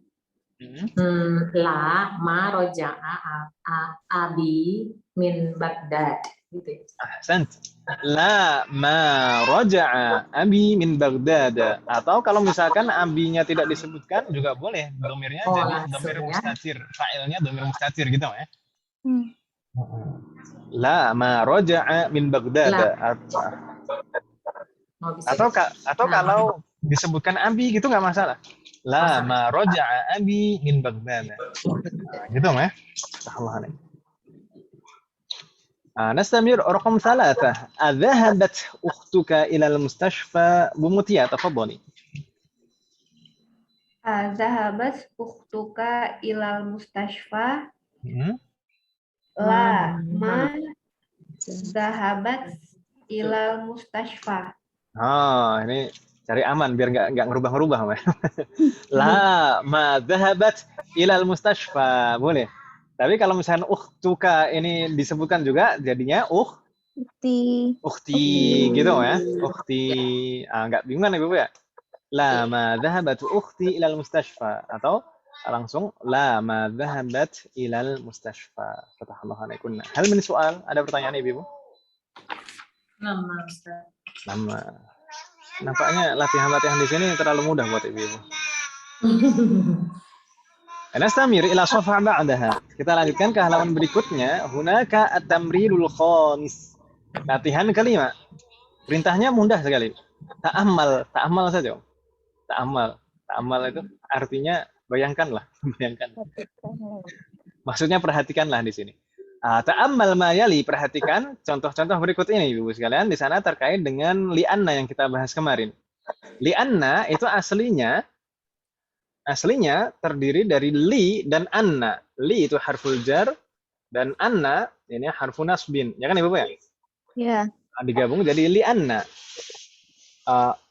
La, ma roja'a abi min Baghdad. Gitu. Ahsant. La, ma raja'a abi min Baghdad. Atau kalau misalkan abinya tidak disebutkan juga boleh. Domirnya jadi domir mustatir. Fa'ilnya domir mustatir gitu ya. La, ma raja'a min Baghdad. Atau kalau disebutkan abi gitu nggak masalah. La, ma raja'a abi min Baghdad. Gitu ya. Alhamdulillah. نستمر رقم 3. أذهبت أختك إلى المستشفى؟ بمطيع تفضلي. أذهبت أختك إلى المستشفى؟ لا, ما ذهبت إلى المستشفى. Ini cari aman biar nggak ngerubah-ngerubah. La, ma dhahabat ilal mustashfa. Boleh. Tapi kalau misalnya ukhtuka ini disebutkan juga jadinya ukhti gitu ya. Ukhti. Nggak bingung kan Ibu ya? La, ma dhahabat ukhti ilal mustashfa. Atau langsung la, ma dhahabat ilal mustashfa. Fatahallahu alaikunna. Hal min soal? Ada pertanyaan Ibu? Nama, Ustaz. Nama. Nampaknya latihan-latihan di sini terlalu mudah buat Ibu. Nastamir ila safha ba'daha. Kita lanjutkan ke halaman berikutnya. Hunaka at-tamrinul khamis. Latihan kelima. Perintahnya mudah sekali. Ta'ammal saja. Ta'ammal itu artinya bayangkanlah, bayangkan. Maksudnya perhatikanlah di sini. Ta'ammal ma yali, perhatikan contoh-contoh berikut ini Ibu sekalian di sana terkait dengan li'anna yang kita bahas kemarin. Li'anna itu aslinya terdiri dari li dan anna. Li itu harful jar dan anna ini harfun nasbin. Ya kan Ibu ya? Ya. Digabung jadi li'anna.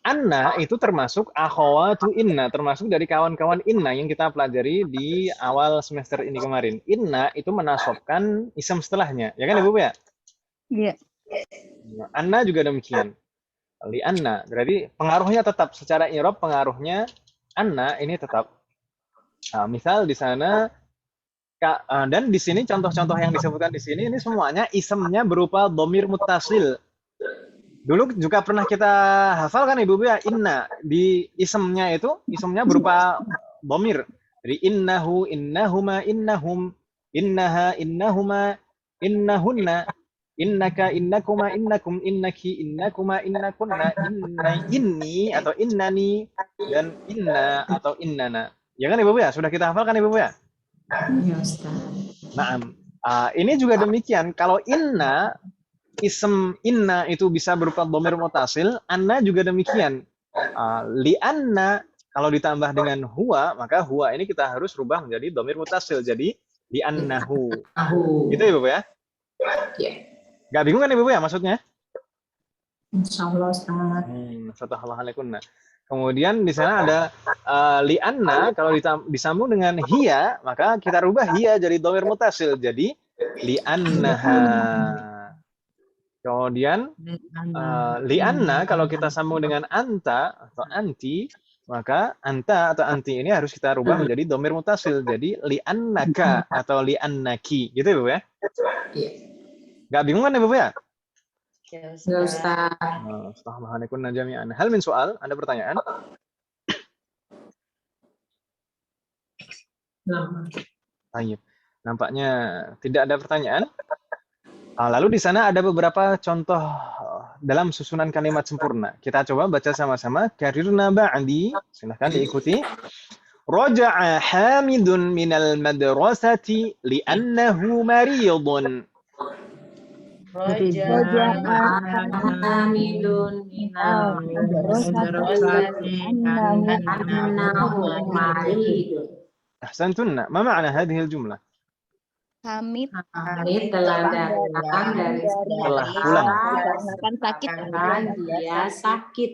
Anna itu termasuk akhawatu inna, termasuk dari kawan-kawan inna yang kita pelajari di awal semester ini kemarin. Inna itu menasobkan ism setelahnya, ya kan Ibu ya? Iya. Anna juga demikian. Li anna, berarti pengaruhnya tetap secara i'rab, pengaruhnya anna ini tetap. Misal di sana dan di sini contoh-contoh yang disebutkan di sini ini semuanya ismnya berupa dhamir muttasil. Dulu juga pernah kita hafal kan Ibu ya, inna di ismnya berupa dhamir. Jadi innahu, innahuma, innahum, innaha, innahuma, innahunna, innaka, innakuma, innakum, innaki, innakuma, innakunna, inni atau innani dan inna atau innana. Ya kan Ibu ya? Sudah kita hafal kan Ibu ya? Ya, Ustaz. Nah, ini juga demikian. Kalau inna ism inna itu bisa berupa dhamir mutasil, anna juga demikian. Li anna kalau ditambah dengan huwa, maka huwa ini kita harus rubah menjadi dhamir mutasil. Jadi li annahu. Gitu ya, Ibu ya? Iya. Gak bingung kan Ibu ya maksudnya? Insyaallah, Ustaz. Fathahallahalakunna. Kemudian di sana ada li anna kalau disambung dengan hiya, maka kita rubah hiya jadi dhamir mutasil. Jadi li annaha. Kemudian li'anna kalau kita sambung dengan anta atau anti, maka anta atau anti ini harus kita rubah menjadi dhamir mutasil. Jadi li'annaka atau li'annaki. Gitu Ibu ya? Iya. Gak bingung kan Ibu ya? Ya, Ya, Ustaz. Astagfirullahaladzim jami'an. Hal min soal? Ada pertanyaan? Baik. Nampaknya tidak ada pertanyaan. Lalu di sana ada beberapa contoh dalam susunan kalimat sempurna. Kita coba baca sama-sama. Karirna ba'di. Silahkan diikuti. Raja'a Hamidun minal madrasati li'annahu maridun. Raja'a Hamidun minal madrasati annahu maridun. Ahsantunna. Ma ma'na hadhihi al-jumlah? Hamid Hamid telah datang dari Telah pulang. dikarenakan sakit. karena dia sakit.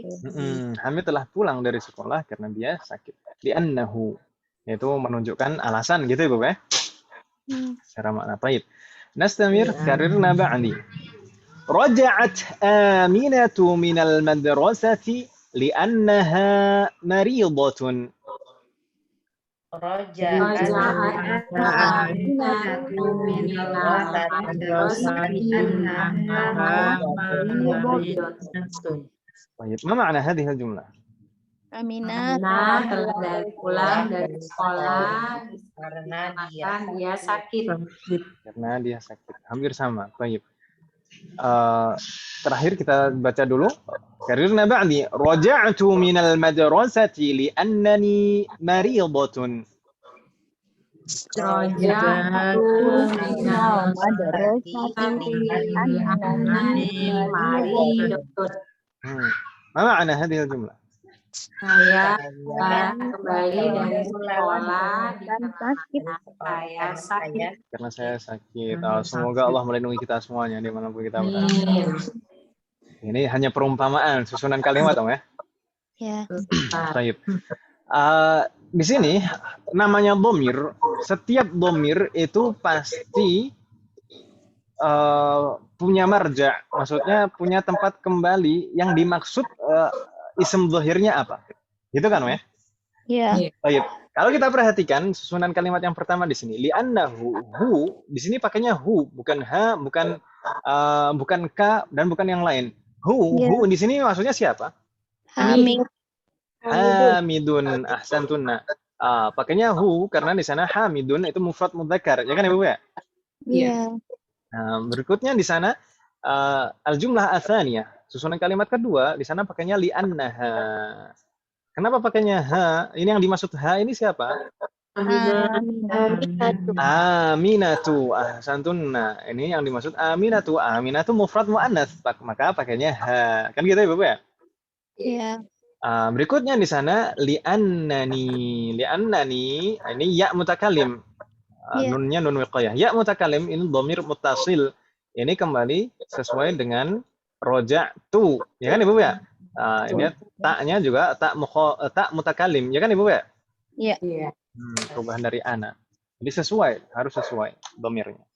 Hamid telah pulang dari sekolah karena dia sakit. Li'annahu. Itu menunjukkan alasan gitu ya, Bu ya? Secara makna taib. Nastamir karirna ba'di. Raja'at Aminatu minal madrasati li'annaha maridatun. Raja'a طيب ما معنى هذه الجملة؟ Aminah telah pulang dari sekolah karena dia sakit. Karena dia sakit. Hampir sama. Baik. Terakhir kita baca dulu. Karirna ba'di. Raja'tu minal madrasati li'annani maridatun. Raja'tu minal madrasati li'annani maridun. Ma ma'na hadhihi al-jumlah? Saya kembali dari sekolah dikarenakan saya sakit. Karena saya sakit. Semoga Allah melindungi kita semuanya dimanapun kita berada. Ini hanya perumpamaan, susunan kalimat, Om ya. ya. Baik. Di sini namanya dhamir. Setiap dhamir itu pasti punya marja, maksudnya punya tempat kembali yang dimaksud ism zahirnya apa? Gitu kan, Om ya? Ya. Baik. Kalau kita perhatikan susunan kalimat yang pertama di sini, li'annahu, hu, di sini pakainya hu, bukan ha, bukan ka dan bukan yang lain. Hu di sini maksudnya siapa? Hamid. Hamidun, ahsantunna. Pakainya hu karena di sana hamidun itu mufrad mudzakkar, ya kan Ibu ya? Iya. Nah, berikutnya di sana al-jumlah atsaniyah. Susunan kalimat kedua di sana pakainya li'annaha. Kenapa pakainya ha? Ini yang dimaksud ha ini siapa? Aminatu. Aminatu. Santunna. Ini yang dimaksud aminatu. Aminatu mufrad muannats. Maka pakainya ha. Kan gitu ya, Bapak ya? Ya. Berikutnya di sana li'annani. Li'annani ini ya mutakalim. Iya. Nunnya nun wiqayah. Ya mutakalim ini dhamir muttasil. Ini kembali sesuai dengan roja'tu. Ya kan Ibu ya? Ini taknya juga tak mutakalim. Ya kan Ibu ya? Iya. Iya. Perubahan dari ana. Jadi sesuai, harus sesuai dhamirnya.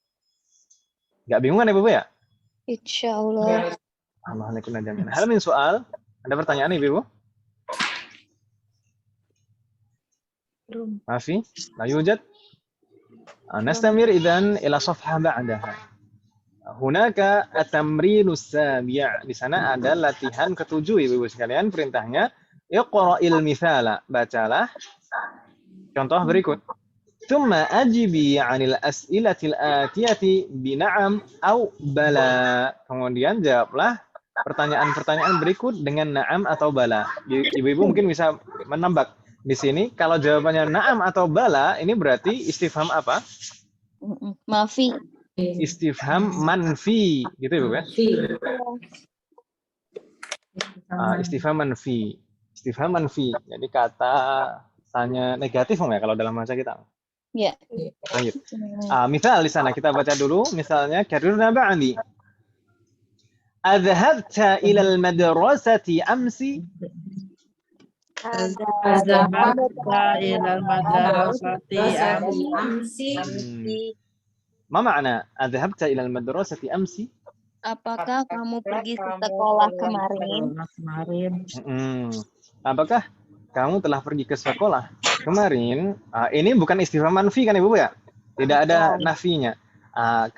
Enggak bingung kan Ibu ya? Insyaallah. Allah alaikum jami'an. Hal min soal? Ada pertanyaan Ibu? ما في لا يوجد نستمر إذن إلى صفحة بعدها هناك التمرين السابع di sana ada latihan ketujuh Ibu sekalian perintahnya iqra'il mithala bacalah contoh berikut ثم أجبي عن الأسئلة الآتية بنعم أو بلا kemudian jawablah pertanyaan-pertanyaan berikut dengan na'am atau bala Ibu mungkin bisa menambah di sini kalau jawabannya na'am atau bala ini berarti istifham apa? Mafi. Istifham manfi gitu Ibu ya? Istifham manfi. Istifham manfi. Jadi kata tanya negatif ya kalau dalam bahasa kita. Ya. Baik. Misal di sana kita baca dulu misalnya karirna ba'di. Adhabta ila al-madrasati amsi? Adhabta ilal madrasati Amsi. Ma makna adhabta ila al-madrasati amsi? Apakah kamu pergi ke sekolah kemarin? Apakah kamu telah pergi ke sekolah kemarin? Ini bukan istifham manfi kan Ibu ya? Tidak ada nafinya.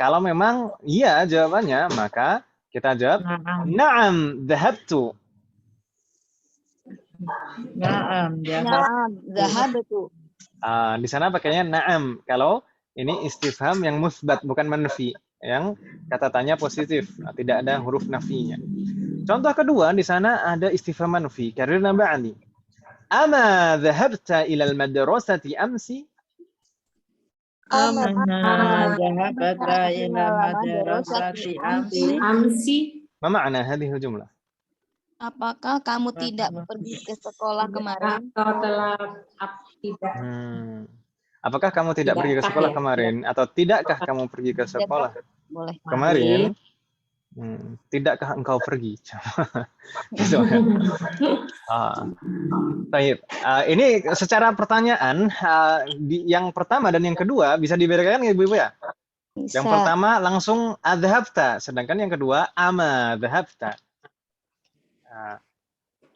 Kalau memang iya jawabannya, maka kita jawab na'am dhahabtu. Na'am, Dhahabtu. Di sana pakainya na'am. Kalau ini istifham yang musbat bukan manfi, yang kata tanya positif, tidak ada huruf nafinya. Contoh kedua di sana ada istifham manfi, karirna ba'di. Ama dhahabta ila al-madrasati amsi? Ama dhahabta ilal madrasati Amsi. Ma makna hadhihi al-jumlah? Apakah kamu tidak pergi ke sekolah kemarin? Atau telah tidak. Apakah kamu tidak pergi ke sekolah kemarin? Atau tidakkah kamu pergi ke sekolah Boleh. kemarin? Tidakkah engkau pergi? Baik. Ini secara pertanyaan yang pertama dan yang kedua bisa dibedakan Ibu-ibu ya? Bisa. Yang pertama langsung adhabta, sedangkan yang kedua ama adhabta.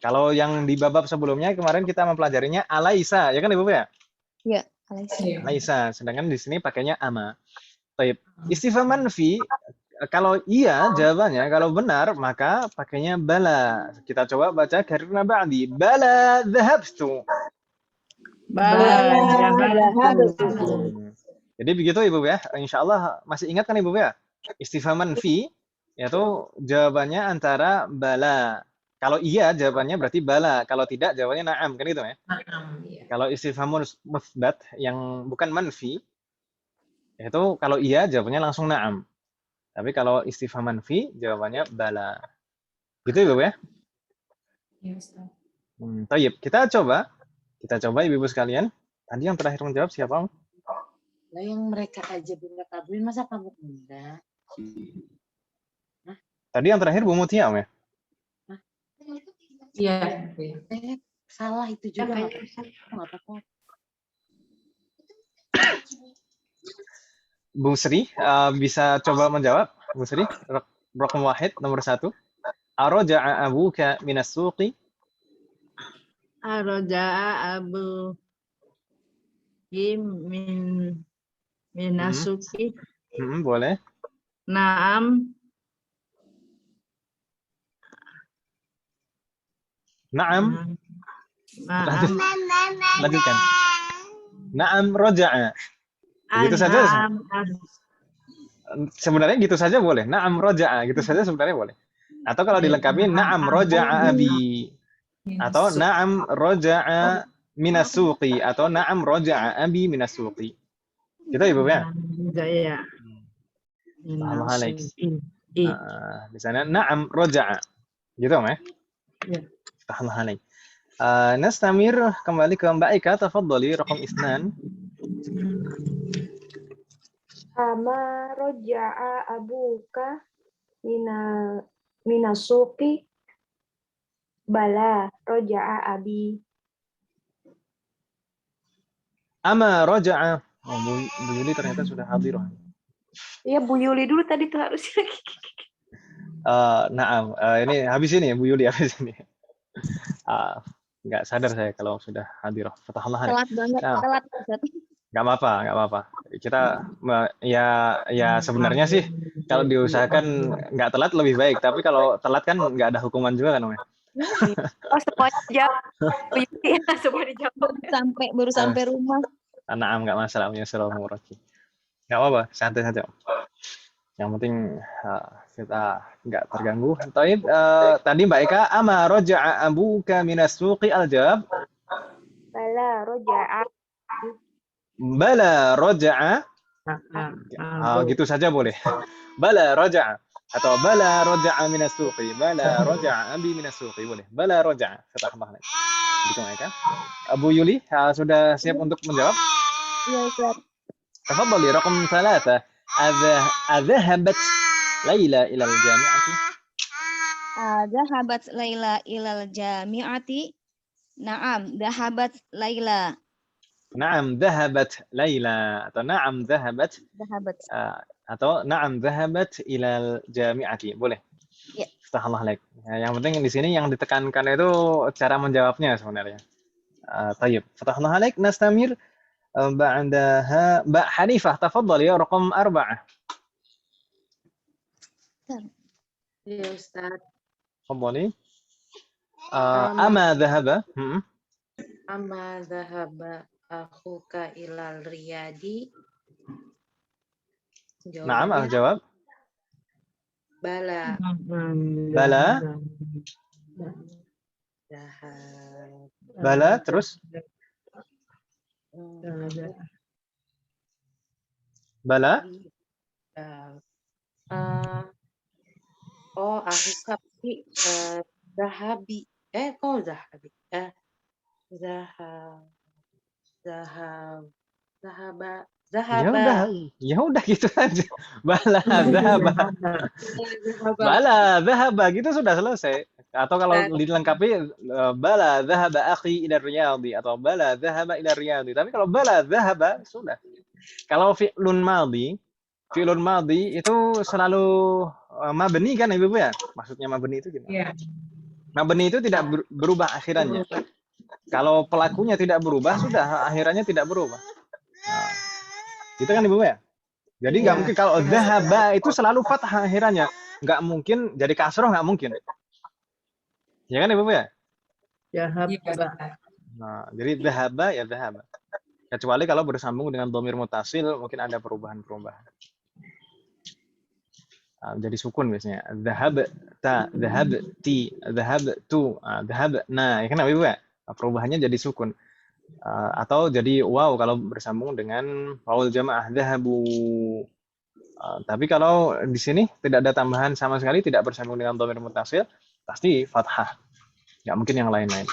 Kalau yang di bab sebelumnya kemarin kita mempelajarinya alaisa, ya kan Ibu ya? Iya, alaisa. Alaisa, sedangkan di sini pakainya ama. Baik. Istifham manfi kalau iya jawabannya, kalau benar maka pakainya bala. Kita coba baca karirna ba'di. Bala dhahabtu. Bala dhahabtu. Jadi begitu Ibu ya. Insyaallah masih ingat kan Ibu ya? Istifham manfi yaitu jawabannya antara bala. Kalau iya jawabannya berarti bala, kalau tidak jawabannya na'am, kan gitu ya? Na'am, iya. Kalau istifham musbat yang bukan manfi itu kalau iya jawabannya langsung na'am. Tapi kalau istifham manfi jawabannya bala. Gitu Ibu ya? Ya, Ustaz. Tayyib, kita coba Ibu-ibu sekalian. Tadi yang terakhir menjawab siapa? Lah yang mereka aja belum kabulin masa kamu enggak? Tadi yang terakhir Bu Mutia ya? Iya. Salah itu juga nggak apa-apa. Bu Sri bisa coba menjawab. Bu Sri, raqam wahid nomor 1. Araja'a abuka minas suqi? Araja'a abu minasuki. Boleh. Naam. Naam. Lanjutkan. Naam roja'a. Gitu saja. Sebenarnya gitu saja boleh. Naam roja'a. Gitu saja sebenarnya boleh. Atau kalau dilengkapi naam roja'a abi. Atau naam roja'a minas suqi atau na'am raja'a abi minas suqi. Gitu Ibu ya? Jaya. Allah alaik. Minasuki. Di sana na'am raja'a. Gitu ya? Ya. Allah alaik. Nastamir kembali ke Mbak Ika, tafadhali raqam isnan. Ama roja'a abuka minasuki bala roja'a abi. Ama raja'a. Oh, Bu Yuli ternyata sudah hadir. Iya Bu Yuli dulu tadi tuh harusnya. Naam, ini habis ini ya Bu Yuli, habis ini. Nggak sadar saya kalau sudah hadir. Fatahullah. Telat banget, Nah, telat Ustaz. nggak apa-apa. Kita ya sebenarnya sih kalau diusahakan nggak telat lebih baik. Tapi kalau telat kan nggak ada hukuman juga kan, Om? Oh semuanya jawab. Bu Yuli semua dijawab. Baru sampai rumah. Naam, nggak masalah. Assalamualaikum. Nggak apa-apa, santai saja. Yang penting kita nggak terganggu. Tadi Mbak Eka, ama roja'a abuka minas suqi al-jawab. Bala roja'a. Bala roja'a. Gitu saja boleh. Bala roja'a. Atau bala roja'a minas suqi. Bala roja'a abi minas suqi. Boleh. Bala roja'a. Fatahullah. Gitu Mbak Eka. Bu Yuli, sudah siap untuk menjawab? Iya Ustaz. Tafadhali, raqam 3. أذهبت ليلى إلى الجامعة؟ ذهبت ليلى إلى الجامعة. نعم ذهبت ليلى. نعم ذهبت ليلى atau نعم ذهبت atau نعم ذهبت إلى الجامعة. Boleh. Ya. Astaghfirullah alaik. Yang penting di sini yang ditekankan itu cara menjawabnya sebenarnya. طيب. Astaghfirullah alaik. Nastamir. بعدها Mbak Hanifah, tafadhali ya, raqam 4. Ya Ustaz. Tafadhali. Ama dhahaba. Ama dhahaba akhuka ilal riyadi. Naam, al-jawab. Bala. Bala. Bala, terus? Bala. Akhuka zahabi. Kok zahabi? Zahaba. Ya udah gitu aja. Bala zahaba. Bala zahaba gitu sudah selesai. Atau kalau dilengkapi bala zahaba akhi ila riyadi atau bala zahaba ila riyadi. Tapi kalau bala zahaba sudah. Kalau fi'lun madhi itu selalu mabni kan Ibu ya? Maksudnya mabni itu gimana? Iya. Mabni itu tidak berubah akhirannya. Kalau pelakunya tidak berubah, sudah akhirannya tidak berubah. Nah, itu kan Ibu ya? Jadi nggak mungkin kalau dhahaba itu selalu fathah akhirannya. Nggak mungkin jadi kasroh, nggak mungkin. Ya kan Ibu ya? Nah, jadi dhahaba ya dhahaba. Kecuali kalau bersambung dengan dhamir mutasil mungkin ada perubahan-perubahan. Jadi sukun biasanya. Dhahabta, dhahabti, dhahabtu, dhahabna. Ya kan Ibu ya? Perubahannya jadi sukun. Atau jadi waw kalau bersambung dengan waul jamaah dhahabu. Tapi kalau di sini tidak ada tambahan sama sekali, tidak bersambung dengan dhamir mutasil, pasti fathah. Nggak mungkin yang lain-lain.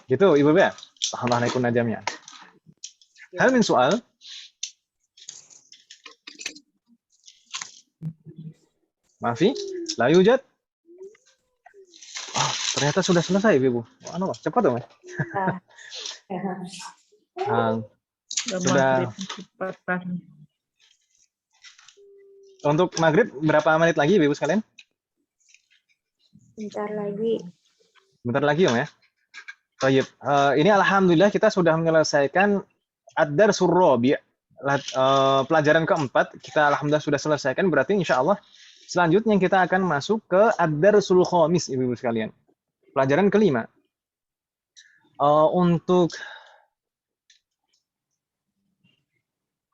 Gitu Ibu ya? Alhamdulillah najamnya. Hal min soal? Maafi? La yujad? Ternyata sudah selesai Ibu. Cepat dong. Sudah. Untuk maghrib berapa menit lagi Ibu sekalian? Bentar lagi. Bentar lagi Om ya. Baik. Ini alhamdulillah kita sudah menyelesaikan ad-darsul rabi'. Pelajaran keempat kita alhamdulillah sudah selesaikan. Berarti insya Allah selanjutnya kita akan masuk ke ad-darsul khamis Ibu sekalian. Pelajaran kelima. Untuk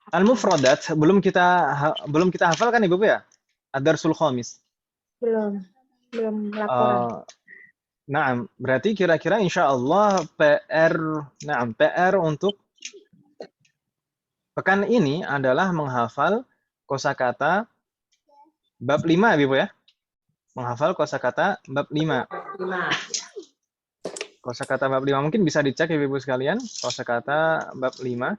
al-mufradat belum kita hafalkan Ibu ya? Ad-darsul khamis. Belum laporan. Nah, berarti kira-kira insya Allah PR untuk pekan ini adalah menghafal kosakata bab 5, Ibu ya. Menghafal kosakata bab 5. 5. Kosakata bab 5 mungkin bisa dicek Ibu sekalian, kosakata bab 5.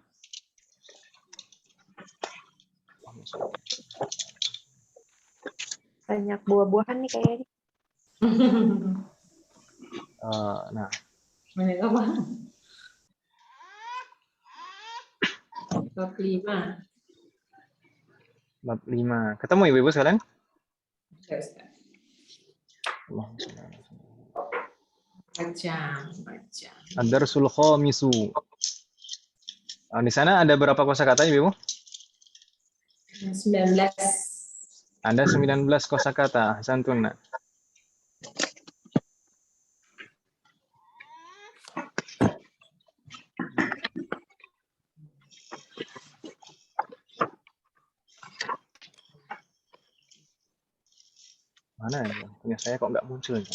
Banyak buah-buahan nih kayaknya. Nah, Banyak apa? Bab 5. bab 5. Ketemu Ibu sekalian? Ya, Ustaz. Baca. Ad-darsul khamisu. Di sana ada berapa kosakata Ibu? 19. Ada 19 kosakata. Santun. Mana ya? Punya saya kok nggak muncul ya?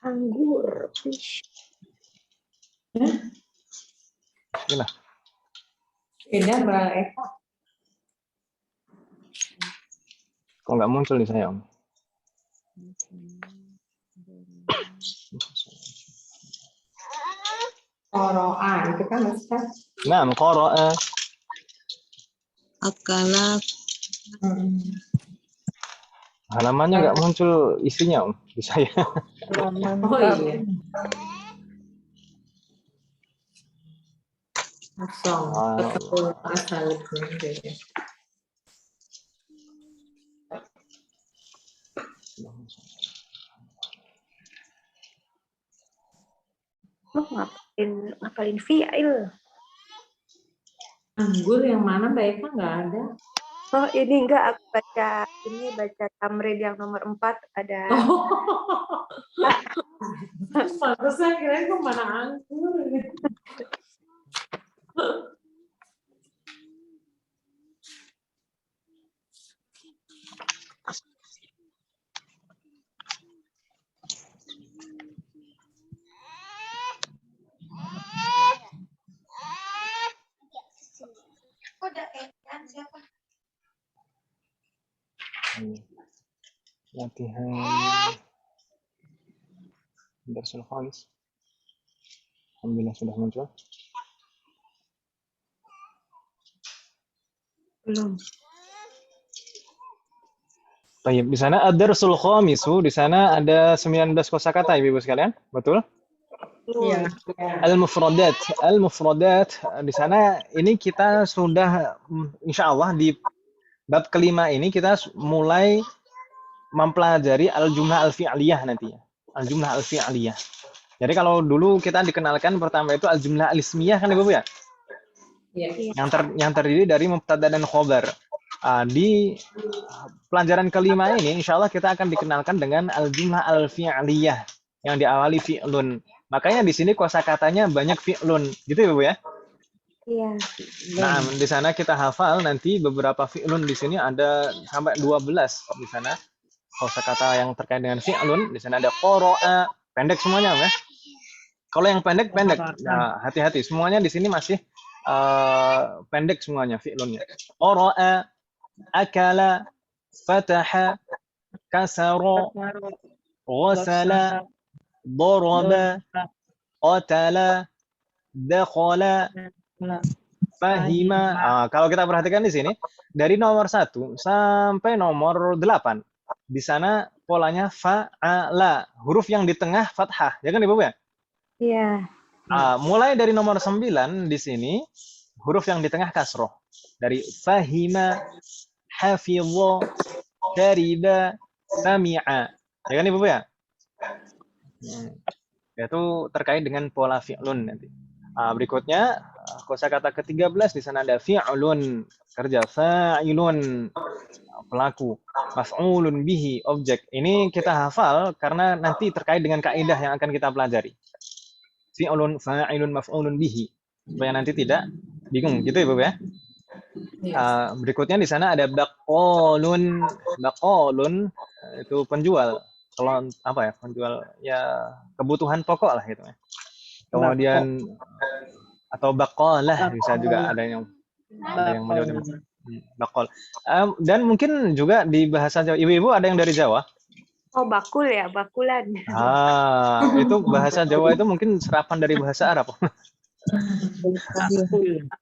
Anggur. Fish. Inilah. Beda Mbak Eva. Kok nggak muncul di saya, Om? Qoro'a itu kan Ustaz. Nah, qara'a. Akala. Halamannya nggak muncul isinya, Om, di saya. Oh iya. Kosong. Ketemu asal itu. Ngapalin fi'il. Anggur yang mana Mbak Eva nggak ada? Oh ini enggak, aku baca tamrin yang nomor 4 ada. Pantesan kirain kok mana anggur. Siapa? Latihan darsul khamis. Alhamdulillah sudah muncul. Belum. Baik, di sana ada darsul khamisu, di sana ada 19 kosakata Ibu sekalian, betul? Iya. Al-mufradat di sana ini kita sudah insya Allah di bab kelima ini kita mulai mempelajari al-jumlah al-fi'liyah nantinya. Al-jumlah al-fi'liyah. Jadi kalau dulu kita dikenalkan pertama itu al-jumlah al-ismiyah kan Ibu ya? Iya. Yang terdiri dari mubtada dan khobar. Di pelajaran kelima ini insya Allah kita akan dikenalkan dengan al-jumlah al-fi'liyah yang diawali fi'lun. Makanya di sini kosakatanya banyak fi'lun, gitu ya Bu ya? Iya. Nah, di sana kita hafal nanti beberapa fi'lun di sini ada sampai 12 di sana. Kosakata yang terkait dengan fi'lun, di sana ada qara'a, pendek semuanya ya. Kalau yang pendek. Nah, hati-hati, semuanya di sini masih pendek semuanya fi'lunnya. Qara'a, akala, fataha, kasara, ghasala, daraba, qatala, dakhala, fahima. Kalau kita perhatikan di sini dari nomor 1 sampai nomor 8 di sana polanya fa'ala, huruf yang di tengah fathah, ya kan Ibu ya? Iya. Mulai dari nomor 9 di sini huruf yang di tengah kasroh. Dari fahima, hafidha, syariba, sami'a. Ya kan Ibu ya? Yaitu terkait dengan pola fi'lun nanti. Berikutnya kosakata ke-13 di sana ada fi'lun, kerja, fa'ilun, pelaku, maf'ulun bihi, objek. Ini kita hafal karena nanti terkait dengan kaidah yang akan kita pelajari. Fi'lun, fa'ilun, maf'ulun bihi. Supaya nanti tidak bingung gitu Ibu ya. Berikutnya di sana ada baqalun. Baqalun itu penjual. Kalau apa ya? Penjual ya kebutuhan pokok lah gitu ya. Kemudian atau baqalah bisa juga ada yang menyebutnya baqal. Dan mungkin juga di bahasa Jawa. Ibu-ibu ada yang dari Jawa? Oh, bakul ya, bakulan. Itu bahasa Jawa itu mungkin serapan dari bahasa Arab.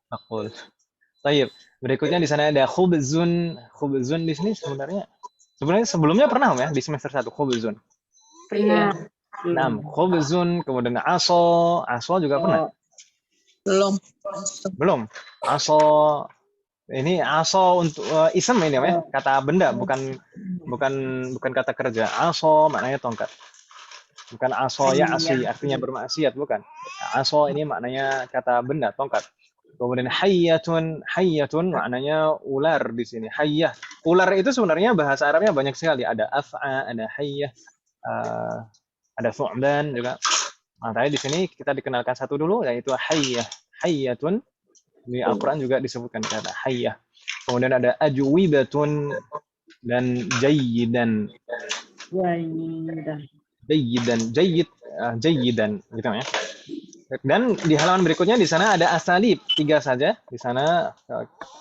Bakul. Baik. Berikutnya di sana ada khubzun. Khubzun di sini sebenarnya sebelumnya pernah ya di semester 1 khubzun. Pernah. Nah, khubzun, kemudian aso juga pernah? Belum. Aso ini aso untuk isem ini ya, kata benda bukan kata kerja. Aso maknanya tongkat. Bukan aso ya asli artinya bermaksiat, bukan. Aso ini maknanya kata benda, tongkat. Kemudian hayyatun maknanya ular di sini. Hayyah. Ular itu sebenarnya bahasa Arabnya banyak sekali. Ada af'a, ada hayyah, ada thu'ban juga. Nah, tadi di sini kita dikenalkan satu dulu yaitu hayyah. Hayyatun di Al-Qur'an juga disebutkan kata hayyah. Kemudian ada ajwibatun dan jayyidan. Jayyidan gitu ya. Dan di halaman berikutnya di sana ada asalib 3 saja. Di sana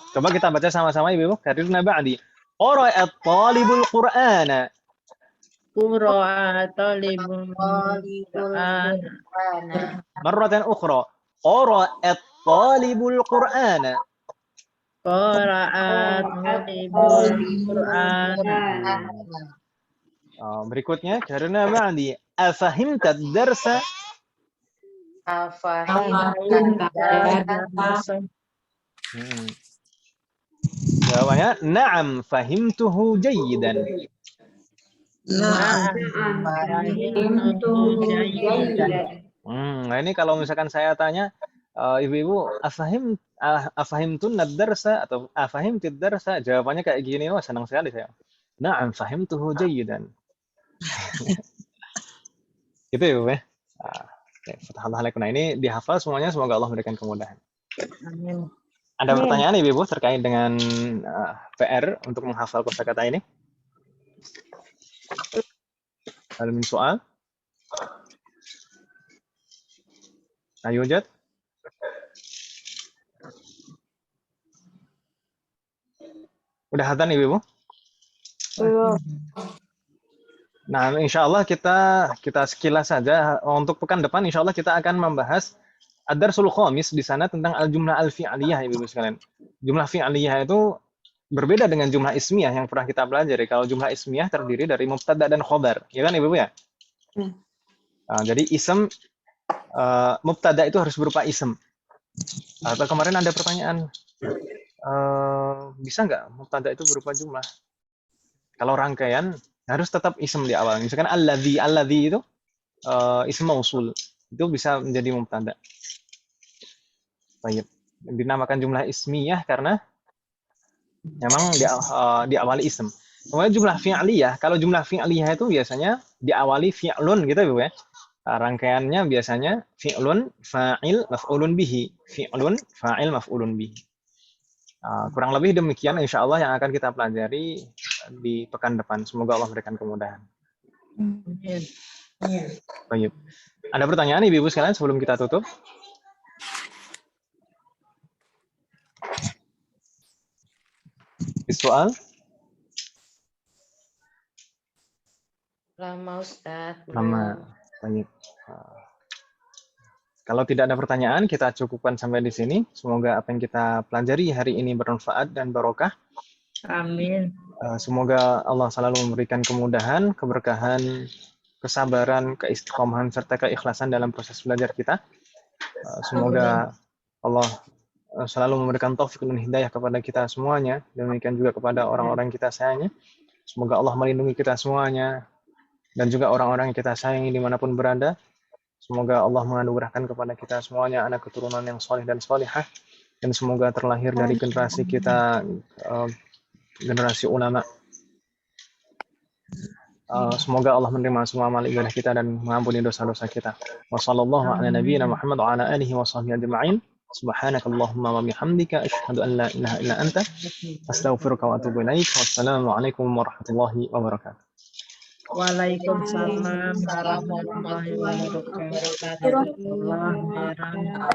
coba kita baca sama-sama Ibu. Karirna ba'di. Qara'at talibul Qur'ana. Qura'a talibul Qur'ana. Marratan ukhra. Qara'at talibul Qur'ana. Qara'a talibul Qur'ana. Berikutnya karena ba'di. Afahimta ad-darsa? Jawabannya na'am fahimtuhu jayyidan. Nah ini kalau misalkan saya tanya ibu-ibu afahimtun ad-darsa atau afahimtid darsa, jawabannya kayak gini, wah senang sekali saya. Na'am fahimtuhu jayyidan. Gitu ya Bu ya. Nah ini dihafal semuanya, semoga Allah memberikan kemudahan. Amin. Ada pertanyaan Ibu terkait dengan PR untuk menghafal kosakata ini? Ada soal? Ayo Jad. Udah hafal Ibu? Belum. Nah, insya Allah kita sekilas saja. Untuk pekan depan, insya Allah kita akan membahas ad-darsul khamis di sana tentang al-jumlah al-fi'liyah, Ibu sekalian. Jumlah fi'liyah itu berbeda dengan jumlah ismiyah yang pernah kita pelajari. Kalau jumlah ismiyah terdiri dari mubtada dan khobar, ya kan Ibu ya? Nah, jadi ism mubtada itu harus berupa ism. Atau kemarin ada pertanyaan, bisa nggak mubtada itu berupa jumlah? Kalau rangkaian harus tetap ism di awal. Misalkan alladzi itu ism mausul. Itu bisa menjadi mubtada. Baik. Dinamakan jumlah ismiyah karena memang diawali ism. Kemudian jumlah fi'liyah, kalau jumlah fi'liyah itu biasanya diawali fi'lun gitu Bu ya. Rangkaiannya biasanya fi'lun, fa'il, maf'ulun bihi. Fi'lun, fa'il, maf'ulun bihi. Kurang lebih demikian insya Allah yang akan kita pelajari di pekan depan. Semoga Allah memberikan kemudahan. Baik. Ada pertanyaan Ibu sekalian sebelum kita tutup? Soal? Lama Ustaz. Lama. Baik. Kalau tidak ada pertanyaan, kita cukupkan sampai di sini. Semoga apa yang kita pelajari hari ini bermanfaat dan barokah. Amin. Semoga Allah selalu memberikan kemudahan, keberkahan, kesabaran, keistiqomahan, serta keikhlasan dalam proses belajar kita. Semoga Allah selalu memberikan taufik dan hidayah kepada kita semuanya. Demikian juga kepada orang-orang kita sayangnya. Semoga Allah melindungi kita semuanya. Dan juga orang-orang yang kita sayangi dimanapun berada. Semoga Allah menganugerahkan kepada kita semuanya anak keturunan yang soleh dan solihah. Dan semoga terlahir dari generasi kita, generasi ulama. Semoga Allah menerima semua amal ibadah kita dan mengampuni dosa-dosa kita. Wassallallahu ala nabiyyina Muhammad wa ala alihi wa sahbihi ajma'in. Subhanakallahumma wa bihamdika asyhadu an la ilaha illa anta astaghfiruka wa atubu ilaik. Wassalamualaikum warahmatullahi wabarakatuh. Waalaikumsalam warahmatullahi wabarakatuh. Jazakallah khairan.